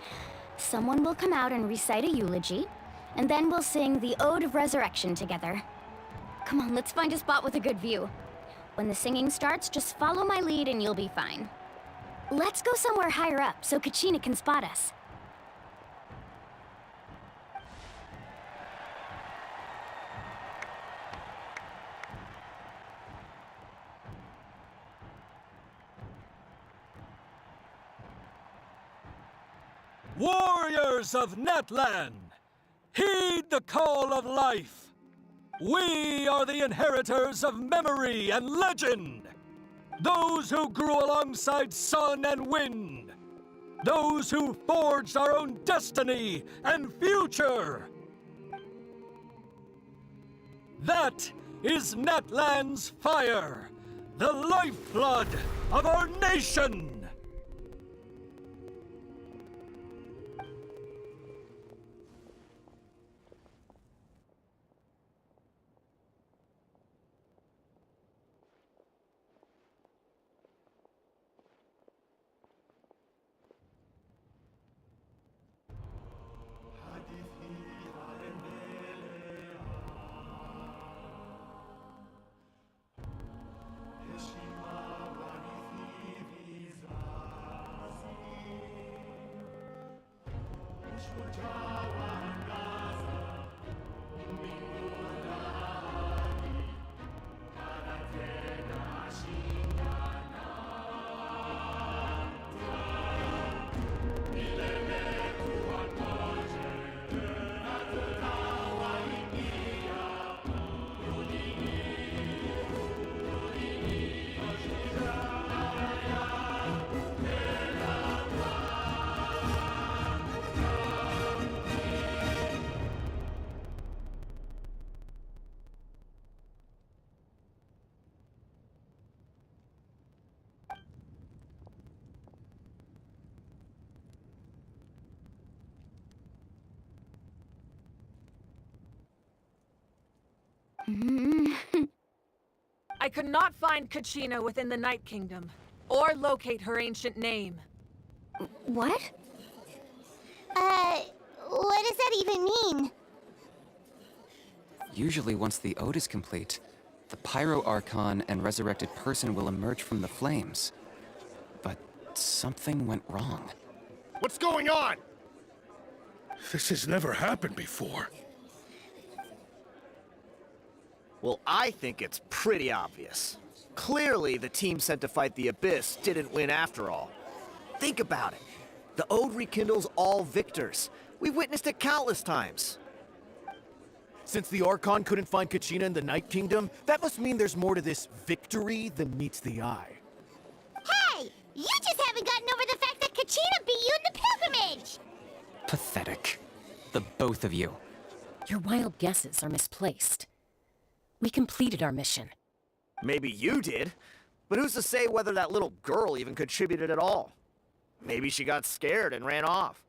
Someone will come out and recite a eulogy, and then we'll sing the Ode of Resurrection together. Come on, let's find a spot with a good view. When the singing starts, just follow my lead and you'll be fine. Let's go somewhere higher up so Kachina can spot us. Warriors of Natlan, heed the call of life. We are the inheritors of memory and legend. Those who grew alongside sun and wind. Those who forged our own destiny and future. That is Natlan's fire, the lifeblood of our nation. I could not find Kachina within the Night Kingdom, or locate her ancient name. What? What does that even mean? Usually once the ode is complete, the Pyro Archon and resurrected person will emerge from the flames. But something went wrong. What's going on? This has never happened before. Well, I think it's pretty obvious. Clearly, the team sent to fight the Abyss didn't win after all. Think about it. The Ode rekindles all victors. We've witnessed it countless times. Since the Archon couldn't find Kachina in the Night Kingdom, that must mean there's more to this victory than meets the eye. Hey! You just haven't gotten over the fact that Kachina beat you in the pilgrimage! Pathetic. The both of you. Your wild guesses are misplaced. We completed our mission. Maybe you did, but who's to say whether that little girl even contributed at all? Maybe she got scared and ran off.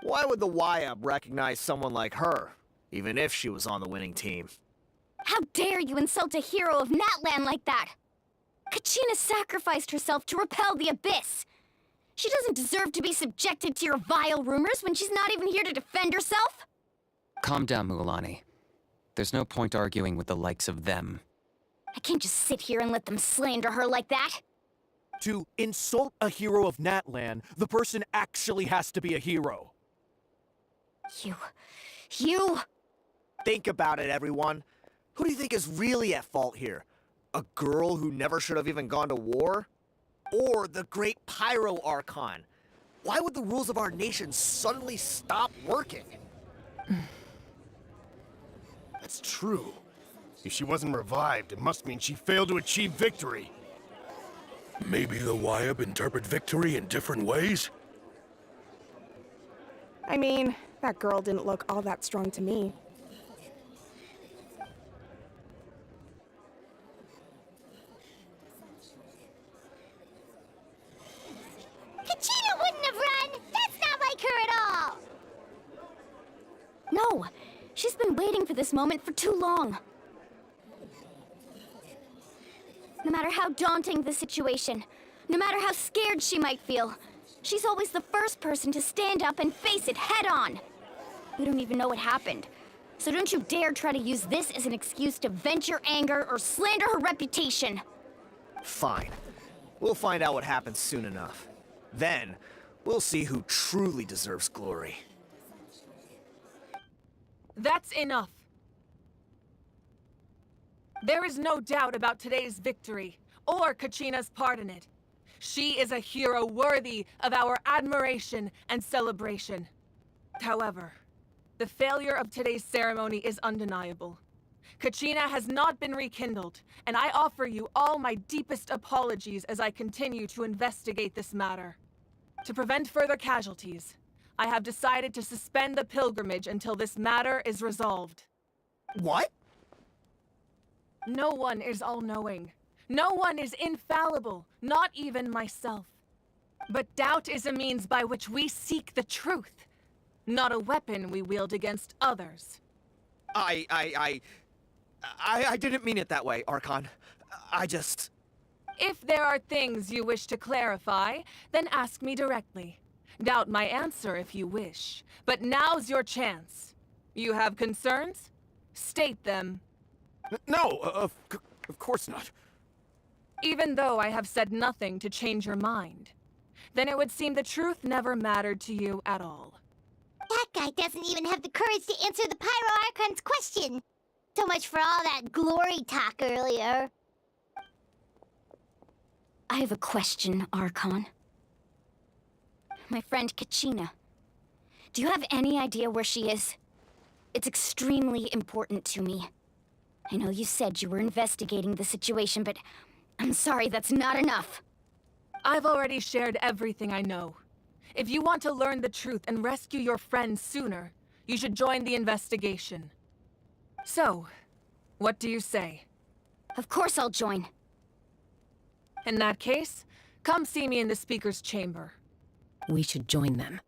Why would the YUB recognize someone like her, even if she was on the winning team? How dare you insult a hero of Natlan like that? Kachina sacrificed herself to repel the Abyss. She doesn't deserve to be subjected to your vile rumors when she's not even here to defend herself. Calm down, Mualani. There's no point arguing with the likes of them. I can't just sit here and let them slander her like that. To insult a hero of Natlan, the person actually has to be a hero. You... Think about it, everyone. Who do you think is really at fault here? A girl who never should have even gone to war? Or the Great Pyro Archon. Why would the rules of our nation suddenly stop working? That's true. If she wasn't revived, it must mean she failed to achieve victory. Maybe the Wyab interpret victory in different ways? I mean, that girl didn't look all that strong to me. Kachina wouldn't have run! That's not like her at all! No! She's been waiting for this moment for too long. No matter how daunting the situation, no matter how scared she might feel, she's always the first person to stand up and face it head on. We don't even know what happened, so don't you dare try to use this as an excuse to vent your anger or slander her reputation. Fine. We'll find out what happens soon enough. Then, we'll see who truly deserves glory. That's enough. There is no doubt about today's victory, or Kachina's part in it. She is a hero worthy of our admiration and celebration. However, the failure of today's ceremony is undeniable. Kachina has not been rekindled, and I offer you all my deepest apologies as I continue to investigate this matter. To prevent further casualties, I have decided to suspend the pilgrimage until this matter is resolved. What? No one is all-knowing. No one is infallible, not even myself. But doubt is a means by which we seek the truth, not a weapon we wield against others. I didn't mean it that way, Archon. I just... If there are things you wish to clarify, then ask me directly. Doubt my answer if you wish, but now's your chance. You have concerns? State them. No, of course not. Even though I have said nothing to change your mind, then it would seem the truth never mattered to you at all. That guy doesn't even have the courage to answer the Pyro Archon's question. So much for all that glory talk earlier. I have a question, Archon. My friend Kachina. Do you have any idea where she is? It's extremely important to me. I know you said you were investigating the situation, but I'm sorry, that's not enough. I've already shared everything I know. If you want to learn the truth and rescue your friend sooner, you should join the investigation. So, what do you say? Of course I'll join. In that case, come see me in the speaker's chamber. We should join them.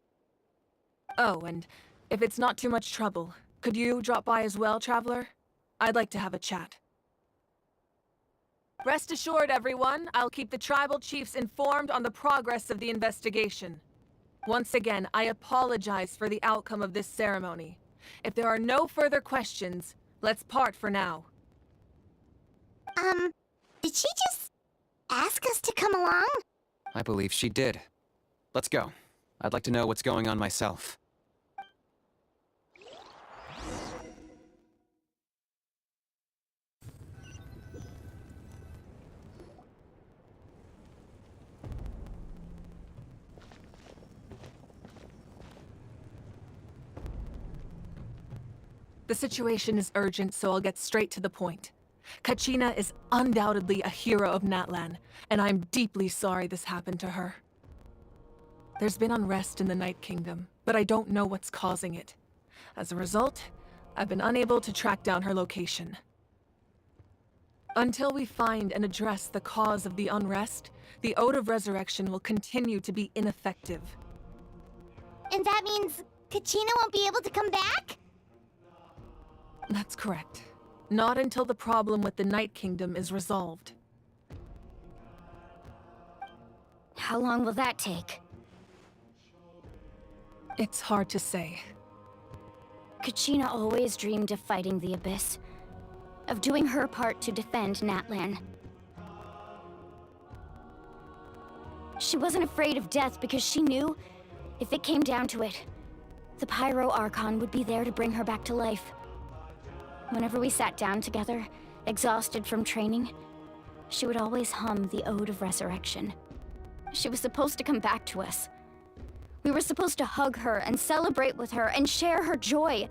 Oh, and if it's not too much trouble, could you drop by as well, Traveler? I'd like to have a chat. Rest assured, everyone, I'll keep the tribal chiefs informed on the progress of the investigation. Once again, I apologize for the outcome of this ceremony. If there are no further questions, let's part for now. Did she just ask us to come along? I believe she did. Let's go. I'd like to know what's going on myself. The situation is urgent, so I'll get straight to the point. Kachina is undoubtedly a hero of Natlan, and I'm deeply sorry this happened to her. There's been unrest in the Night Kingdom, but I don't know what's causing it. As a result, I've been unable to track down her location. Until we find and address the cause of the unrest, the Ode of Resurrection will continue to be ineffective. And that means Kachina won't be able to come back? That's correct. Not until the problem with the Night Kingdom is resolved. How long will that take? It's hard to say. Kachina always dreamed of fighting the Abyss, of doing her part to defend Natlan. She wasn't afraid of death because she knew, if it came down to it, the Pyro Archon would be there to bring her back to life. Whenever we sat down together, exhausted from training, she would always hum the Ode of Resurrection. She was supposed to come back to us. We were supposed to hug her and celebrate with her and share her joy.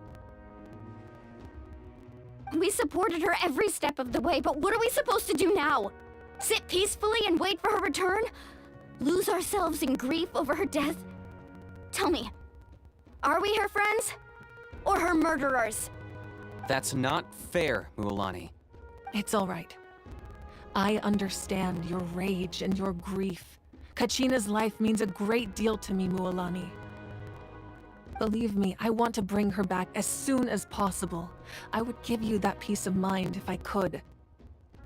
We supported her every step of the way, but what are we supposed to do now? Sit peacefully and wait for her return? Lose ourselves in grief over her death? Tell me, are we her friends? Or her murderers? That's not fair, Mualani. It's all right. I understand your rage and your grief. Kachina's life means a great deal to me, Mualani. Believe me, I want to bring her back as soon as possible. I would give you that peace of mind if I could.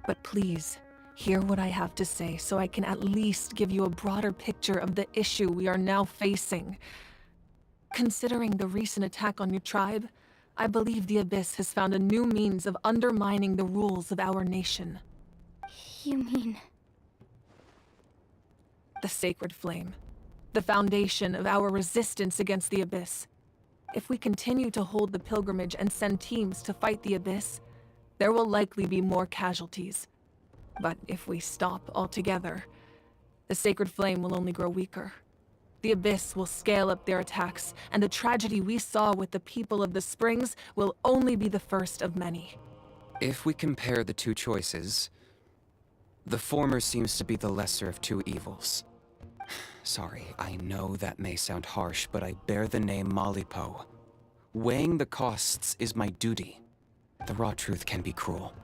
But please, hear what I have to say so I can at least give you a broader picture of the issue we are now facing. Considering the recent attack on your tribe, I believe the Abyss has found a new means of undermining the rules of our nation. You mean... The Sacred Flame. The foundation of our resistance against the Abyss. If we continue to hold the pilgrimage and send teams to fight the Abyss, there will likely be more casualties. But if we stop altogether, the Sacred Flame will only grow weaker. The Abyss will scale up their attacks, and the tragedy we saw with the people of the Springs will only be the first of many. If we compare the two choices, the former seems to be the lesser of two evils. Sorry, I know that may sound harsh, but I bear the name Malipo. Weighing the costs is my duty. The raw truth can be cruel.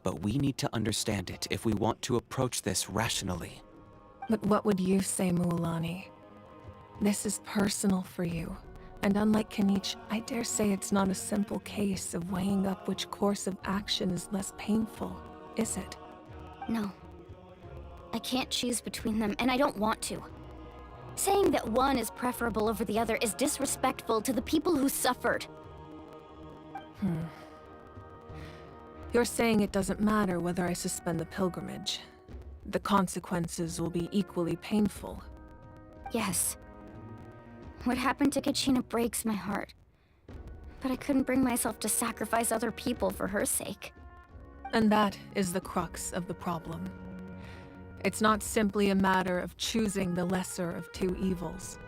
But we need to understand it if we want to approach this rationally. But what would you say, Mualani? This is personal for you. And unlike Kanich, I dare say it's not a simple case of weighing up which course of action is less painful, is it? No. I can't choose between them, and I don't want to. Saying that one is preferable over the other is disrespectful to the people who suffered. You're saying it doesn't matter whether I suspend the pilgrimage. The consequences will be equally painful. Yes. What happened to Kachina breaks my heart. But I couldn't bring myself to sacrifice other people for her sake. And that is the crux of the problem. It's not simply a matter of choosing the lesser of two evils.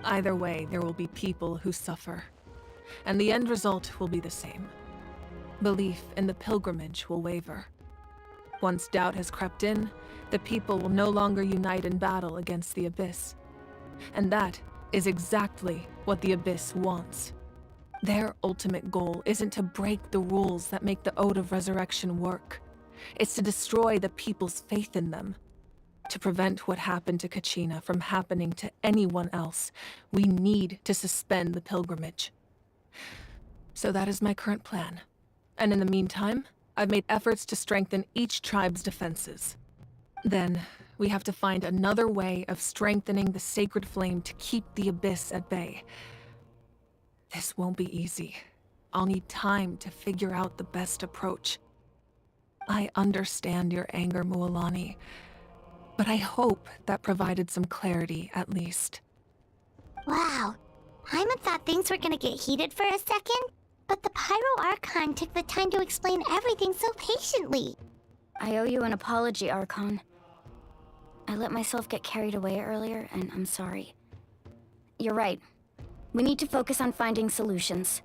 Either way, there will be people who suffer. And the end result will be the same. Belief in the pilgrimage will waver. Once doubt has crept in, the people will no longer unite in battle against the Abyss. And that is exactly what the Abyss wants. Their ultimate goal isn't to break the rules that make the Ode of Resurrection work. It's to destroy the people's faith in them. To prevent what happened to Kachina from happening to anyone else, we need to suspend the pilgrimage. So that is my current plan. And in the meantime, I've made efforts to strengthen each tribe's defenses. Then, we have to find another way of strengthening the Sacred Flame to keep the Abyss at bay. This won't be easy. I'll need time to figure out the best approach. I understand your anger, Mualani, but I hope that provided some clarity at least. Wow. Hyman thought things were gonna get heated for a second, but the Pyro Archon took the time to explain everything so patiently. I owe you an apology, Archon. I let myself get carried away earlier, and I'm sorry. You're right. We need to focus on finding solutions.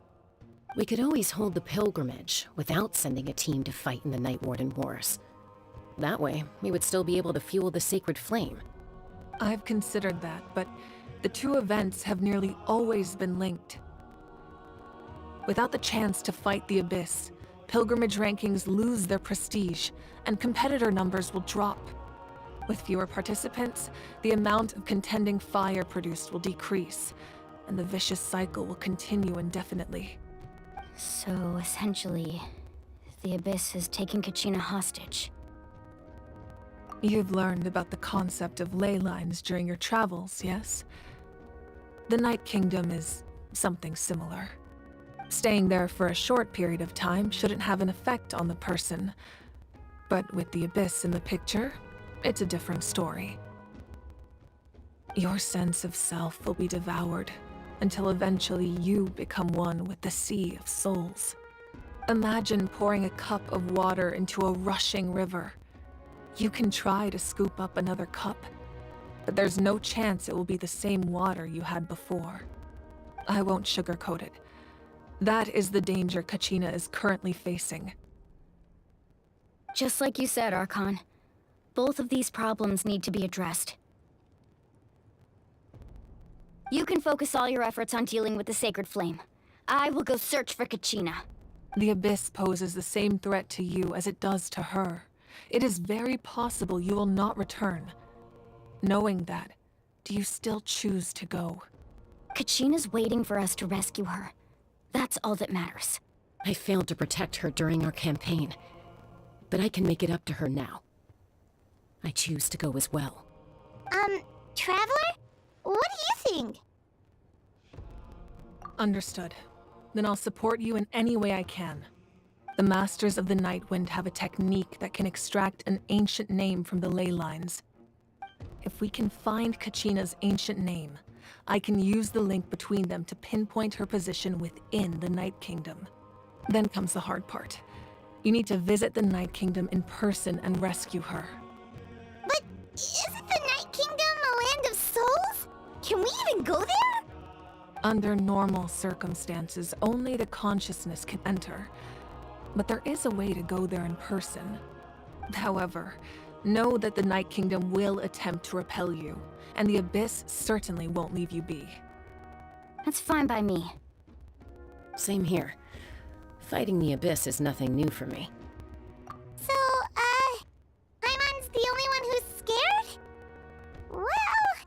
We could always hold the pilgrimage without sending a team to fight in the Night Warden Wars. That way, we would still be able to fuel the Sacred Flame. I've considered that, but the two events have nearly always been linked. Without the chance to fight the Abyss, pilgrimage rankings lose their prestige, and competitor numbers will drop. With fewer participants, the amount of contending fire produced will decrease, and the vicious cycle will continue indefinitely. So, essentially, the Abyss has taken Kachina hostage. You've learned about the concept of ley lines during your travels, yes? The Night Kingdom is something similar. Staying there for a short period of time shouldn't have an effect on the person. But with the Abyss in the picture, it's a different story. Your sense of self will be devoured, until eventually you become one with the Sea of Souls. Imagine pouring a cup of water into a rushing river. You can try to scoop up another cup, but there's no chance it will be the same water you had before. I won't sugarcoat it. That is the danger Kachina is currently facing. Just like you said, Archon. Both of these problems need to be addressed. You can focus all your efforts on dealing with the Sacred Flame. I will go search for Kachina. The Abyss poses the same threat to you as it does to her. It is very possible you will not return. Knowing that, do you still choose to go? Kachina's waiting for us to rescue her. That's all that matters. I failed to protect her during our campaign, but I can make it up to her now. I choose to go as well. Traveler? What do you think? Understood. Then I'll support you in any way I can. The Masters of the Nightwind have a technique that can extract an ancient name from the ley lines. If we can find Kachina's ancient name, I can use the link between them to pinpoint her position within the Night Kingdom. Then comes the hard part. You need to visit the Night Kingdom in person and rescue her. But isn't the Night Kingdom a land of souls? Can we even go there? Under normal circumstances, only the consciousness can enter. But there is a way to go there in person. However, know that the Night Kingdom will attempt to repel you, and the Abyss certainly won't leave you be. That's fine by me. Same here. Fighting the Abyss is nothing new for me. So, Paimon's the only one who's scared? Well,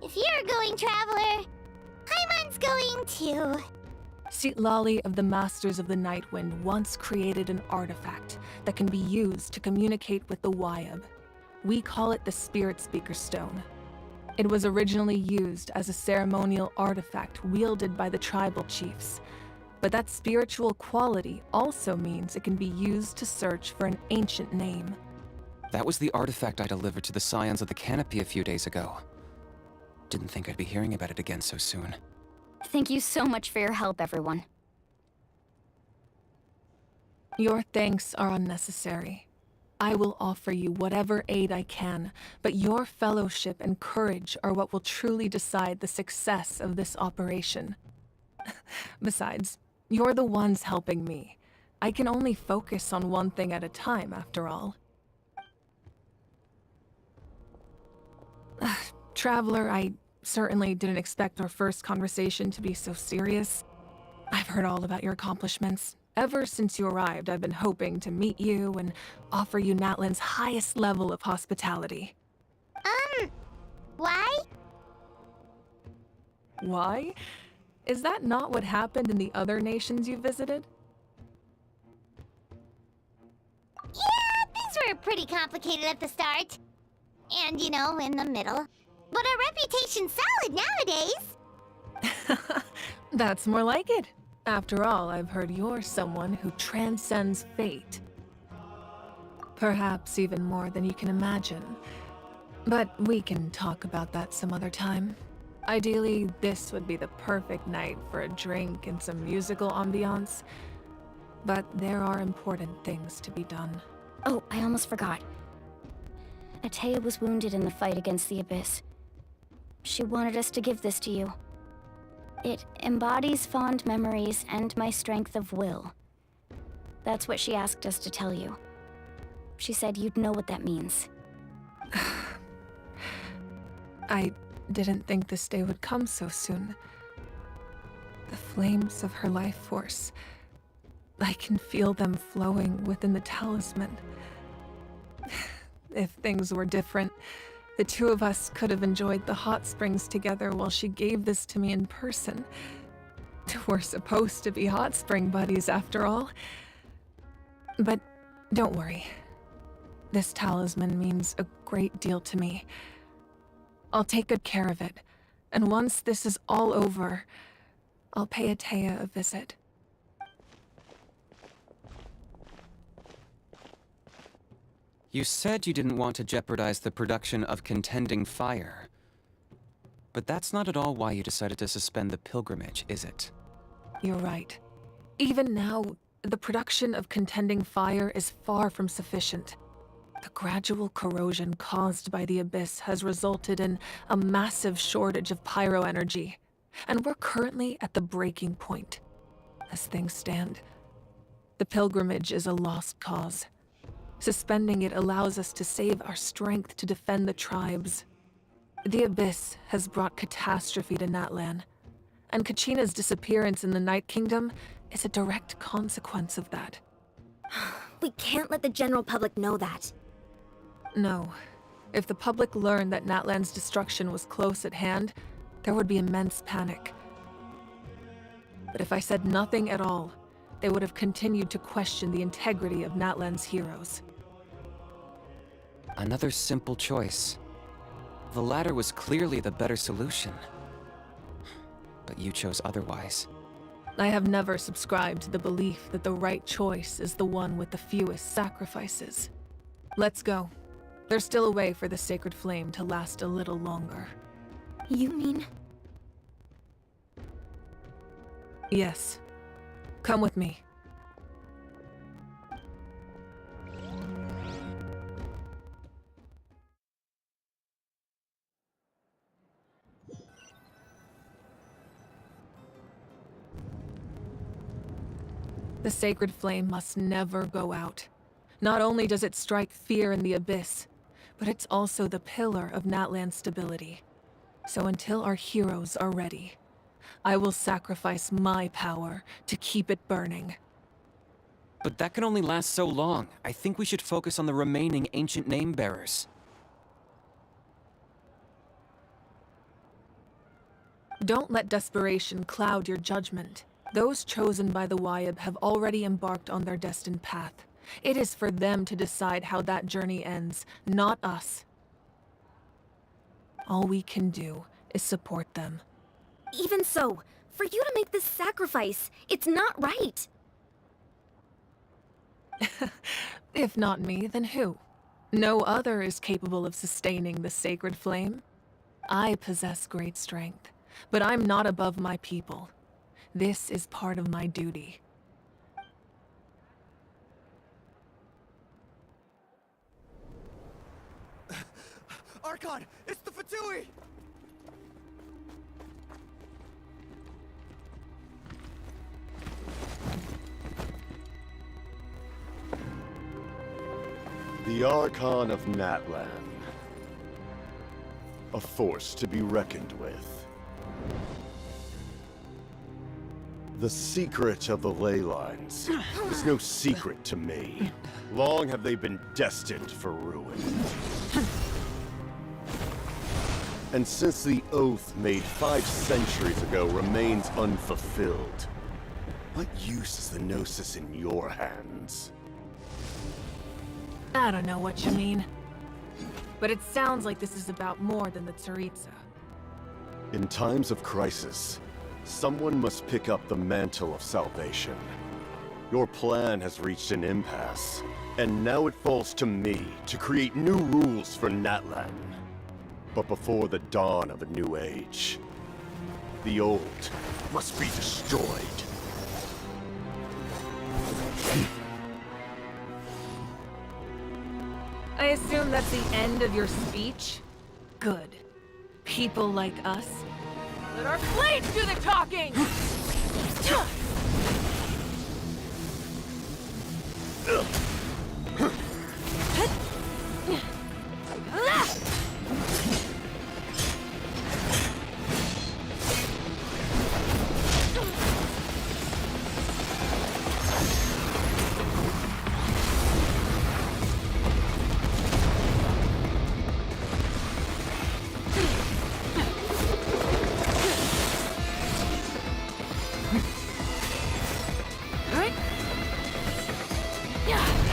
if you're going, Traveler, Paimon's going too. Sitlali of the Masters of the Nightwind once created an artifact that can be used to communicate with the Wyab. We call it the Spirit Speaker Stone. It was originally used as a ceremonial artifact wielded by the tribal chiefs, but that spiritual quality also means it can be used to search for an ancient name. That was the artifact I delivered to the Scions of the Canopy a few days ago. Didn't think I'd be hearing about it again so soon. Thank you so much for your help, everyone. Your thanks are unnecessary. I will offer you whatever aid I can, but your fellowship and courage are what will truly decide the success of this operation. Besides, you're the ones helping me. I can only focus on one thing at a time, after all. Traveler, I certainly didn't expect our first conversation to be so serious. I've heard all about your accomplishments. Ever since you arrived, I've been hoping to meet you and offer you Natlan's highest level of hospitality. Why? Why? Is that not what happened in the other nations you visited? Yeah, things were pretty complicated at the start. And, you know, in the middle. But our reputation's solid nowadays. That's more like it. After all, I've heard you're someone who transcends fate. Perhaps even more than you can imagine. But we can talk about that some other time. Ideally, this would be the perfect night for a drink and some musical ambiance. But there are important things to be done. Oh, I almost forgot. Atea was wounded in the fight against the Abyss. She wanted us to give this to you. It embodies fond memories and my strength of will. That's what she asked us to tell you. She said you'd know what that means. I didn't think this day would come so soon. The flames of her life force. I can feel them flowing within the talisman. If things were different, the two of us could have enjoyed the hot springs together while she gave this to me in person. We're supposed to be hot spring buddies after all. But don't worry. This talisman means a great deal to me. I'll take good care of it, and once this is all over, I'll pay Atea a visit. You said you didn't want to jeopardize the production of Contending Fire. But that's not at all why you decided to suspend the pilgrimage, is it? You're right. Even now, the production of Contending Fire is far from sufficient. The gradual corrosion caused by the Abyss has resulted in a massive shortage of pyro energy, and we're currently at the breaking point. As things stand, the pilgrimage is a lost cause. Suspending it allows us to save our strength to defend the tribes. The Abyss has brought catastrophe to Natlan, and Kachina's disappearance in the Night Kingdom is a direct consequence of that. We can't let the general public know that. No. If the public learned that Natlan's destruction was close at hand, there would be immense panic. But if I said nothing at all, they would have continued to question the integrity of Natlan's heroes. Another simple choice. The latter was clearly the better solution. But you chose otherwise. I have never subscribed to the belief that the right choice is the one with the fewest sacrifices. Let's go. There's still a way for the sacred flame to last a little longer. You mean? Yes. Come with me. The sacred flame must never go out. Not only does it strike fear in the Abyss, but it's also the pillar of Natlan's stability. So until our heroes are ready, I will sacrifice my power to keep it burning. But that can only last so long. I think we should focus on the remaining ancient name-bearers. Don't let desperation cloud your judgment. Those chosen by the Wyab have already embarked on their destined path. It is for them to decide how that journey ends, not us. All we can do is support them. Even so, for you to make this sacrifice, it's not right. If not me, then who? No other is capable of sustaining the sacred flame. I possess great strength, but I'm not above my people. This is part of my duty. Archon, it's the Fatui! The Archon of Natlan. A force to be reckoned with. The secret of the ley lines is no secret to me. Long have they been destined for ruin. And since the oath made 5 centuries ago remains unfulfilled, what use is the Gnosis in your hands? I don't know what you mean. But it sounds like this is about more than the Tsaritsa. In times of crisis, someone must pick up the mantle of salvation. Your plan has reached an impasse, and now it falls to me to create new rules for Natlan. But before the dawn of a new age, the old must be destroyed. I assume that's the end of your speech? Good. People like us. Let our blades do the talking! Yeah.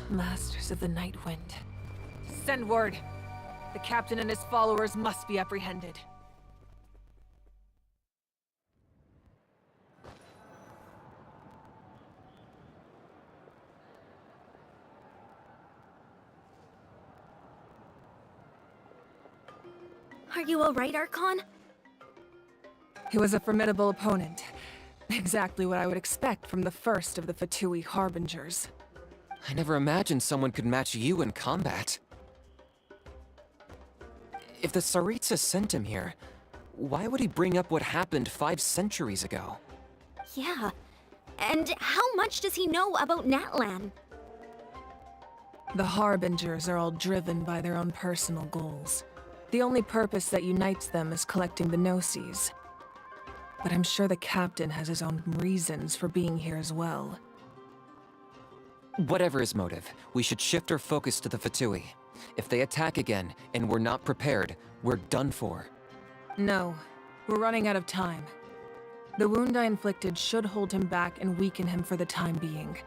Masters of the Night Wind. Send word. The captain and his followers must be apprehended. Are you alright, Archon? He was a formidable opponent. Exactly what I would expect from the first of the Fatui Harbingers. I never imagined someone could match you in combat. If the Tsaritsa sent him here, why would he bring up what happened 5 centuries ago? Yeah. And how much does he know about Natlan? The Harbingers are all driven by their own personal goals. The only purpose that unites them is collecting the Gnosis. But I'm sure the captain has his own reasons for being here as well. Whatever his motive, we should shift our focus to the Fatui. If they attack again, and we're not prepared, we're done for. No, we're running out of time. The wound I inflicted should hold him back and weaken him for the time being.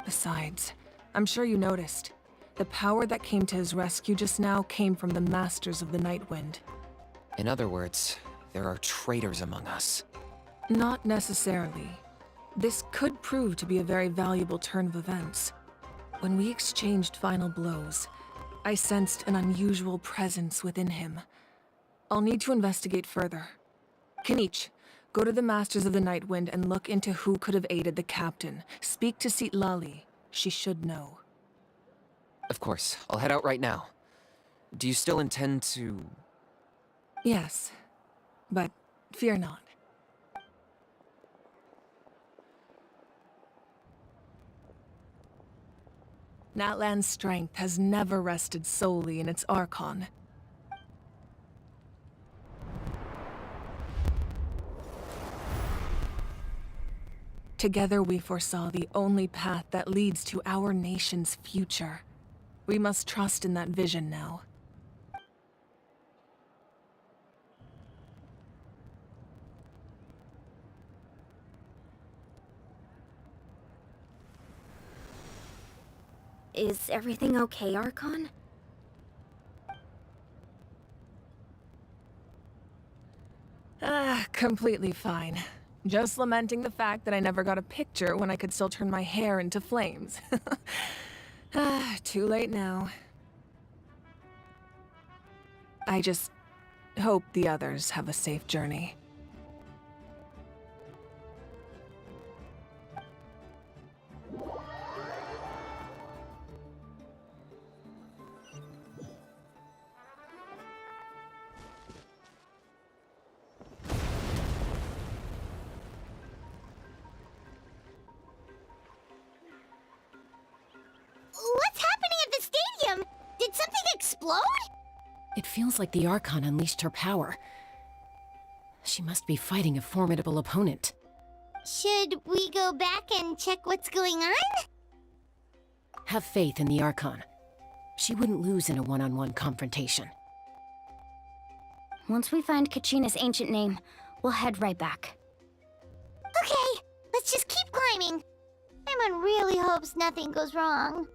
Besides, I'm sure you noticed, the power that came to his rescue just now came from the Masters of the Night Wind. In other words, there are traitors among us. Not necessarily. This could prove to be a very valuable turn of events. When we exchanged final blows, I sensed an unusual presence within him. I'll need to investigate further. Kinich, go to the Masters of the Night Wind and look into who could have aided the captain. Speak to Sitlali. She should know. Of course, I'll head out right now. Do you still intend to... Yes, but fear not. Natlan's strength has never rested solely in its Archon. Together we foresaw the only path that leads to our nation's future. We must trust in that vision now. Is everything okay, Archon? Completely fine. Just lamenting the fact that I never got a picture when I could still turn my hair into flames. Too late now. I just hope the others have a safe journey. What's happening at the stadium? Did something explode? It feels like the Archon unleashed her power. She must be fighting a formidable opponent. Should we go back and check what's going on? Have faith in the Archon. She wouldn't lose in a one-on-one confrontation. Once we find Kachina's ancient name, we'll head right back. Okay, let's just keep climbing. Paimon really hopes nothing goes wrong.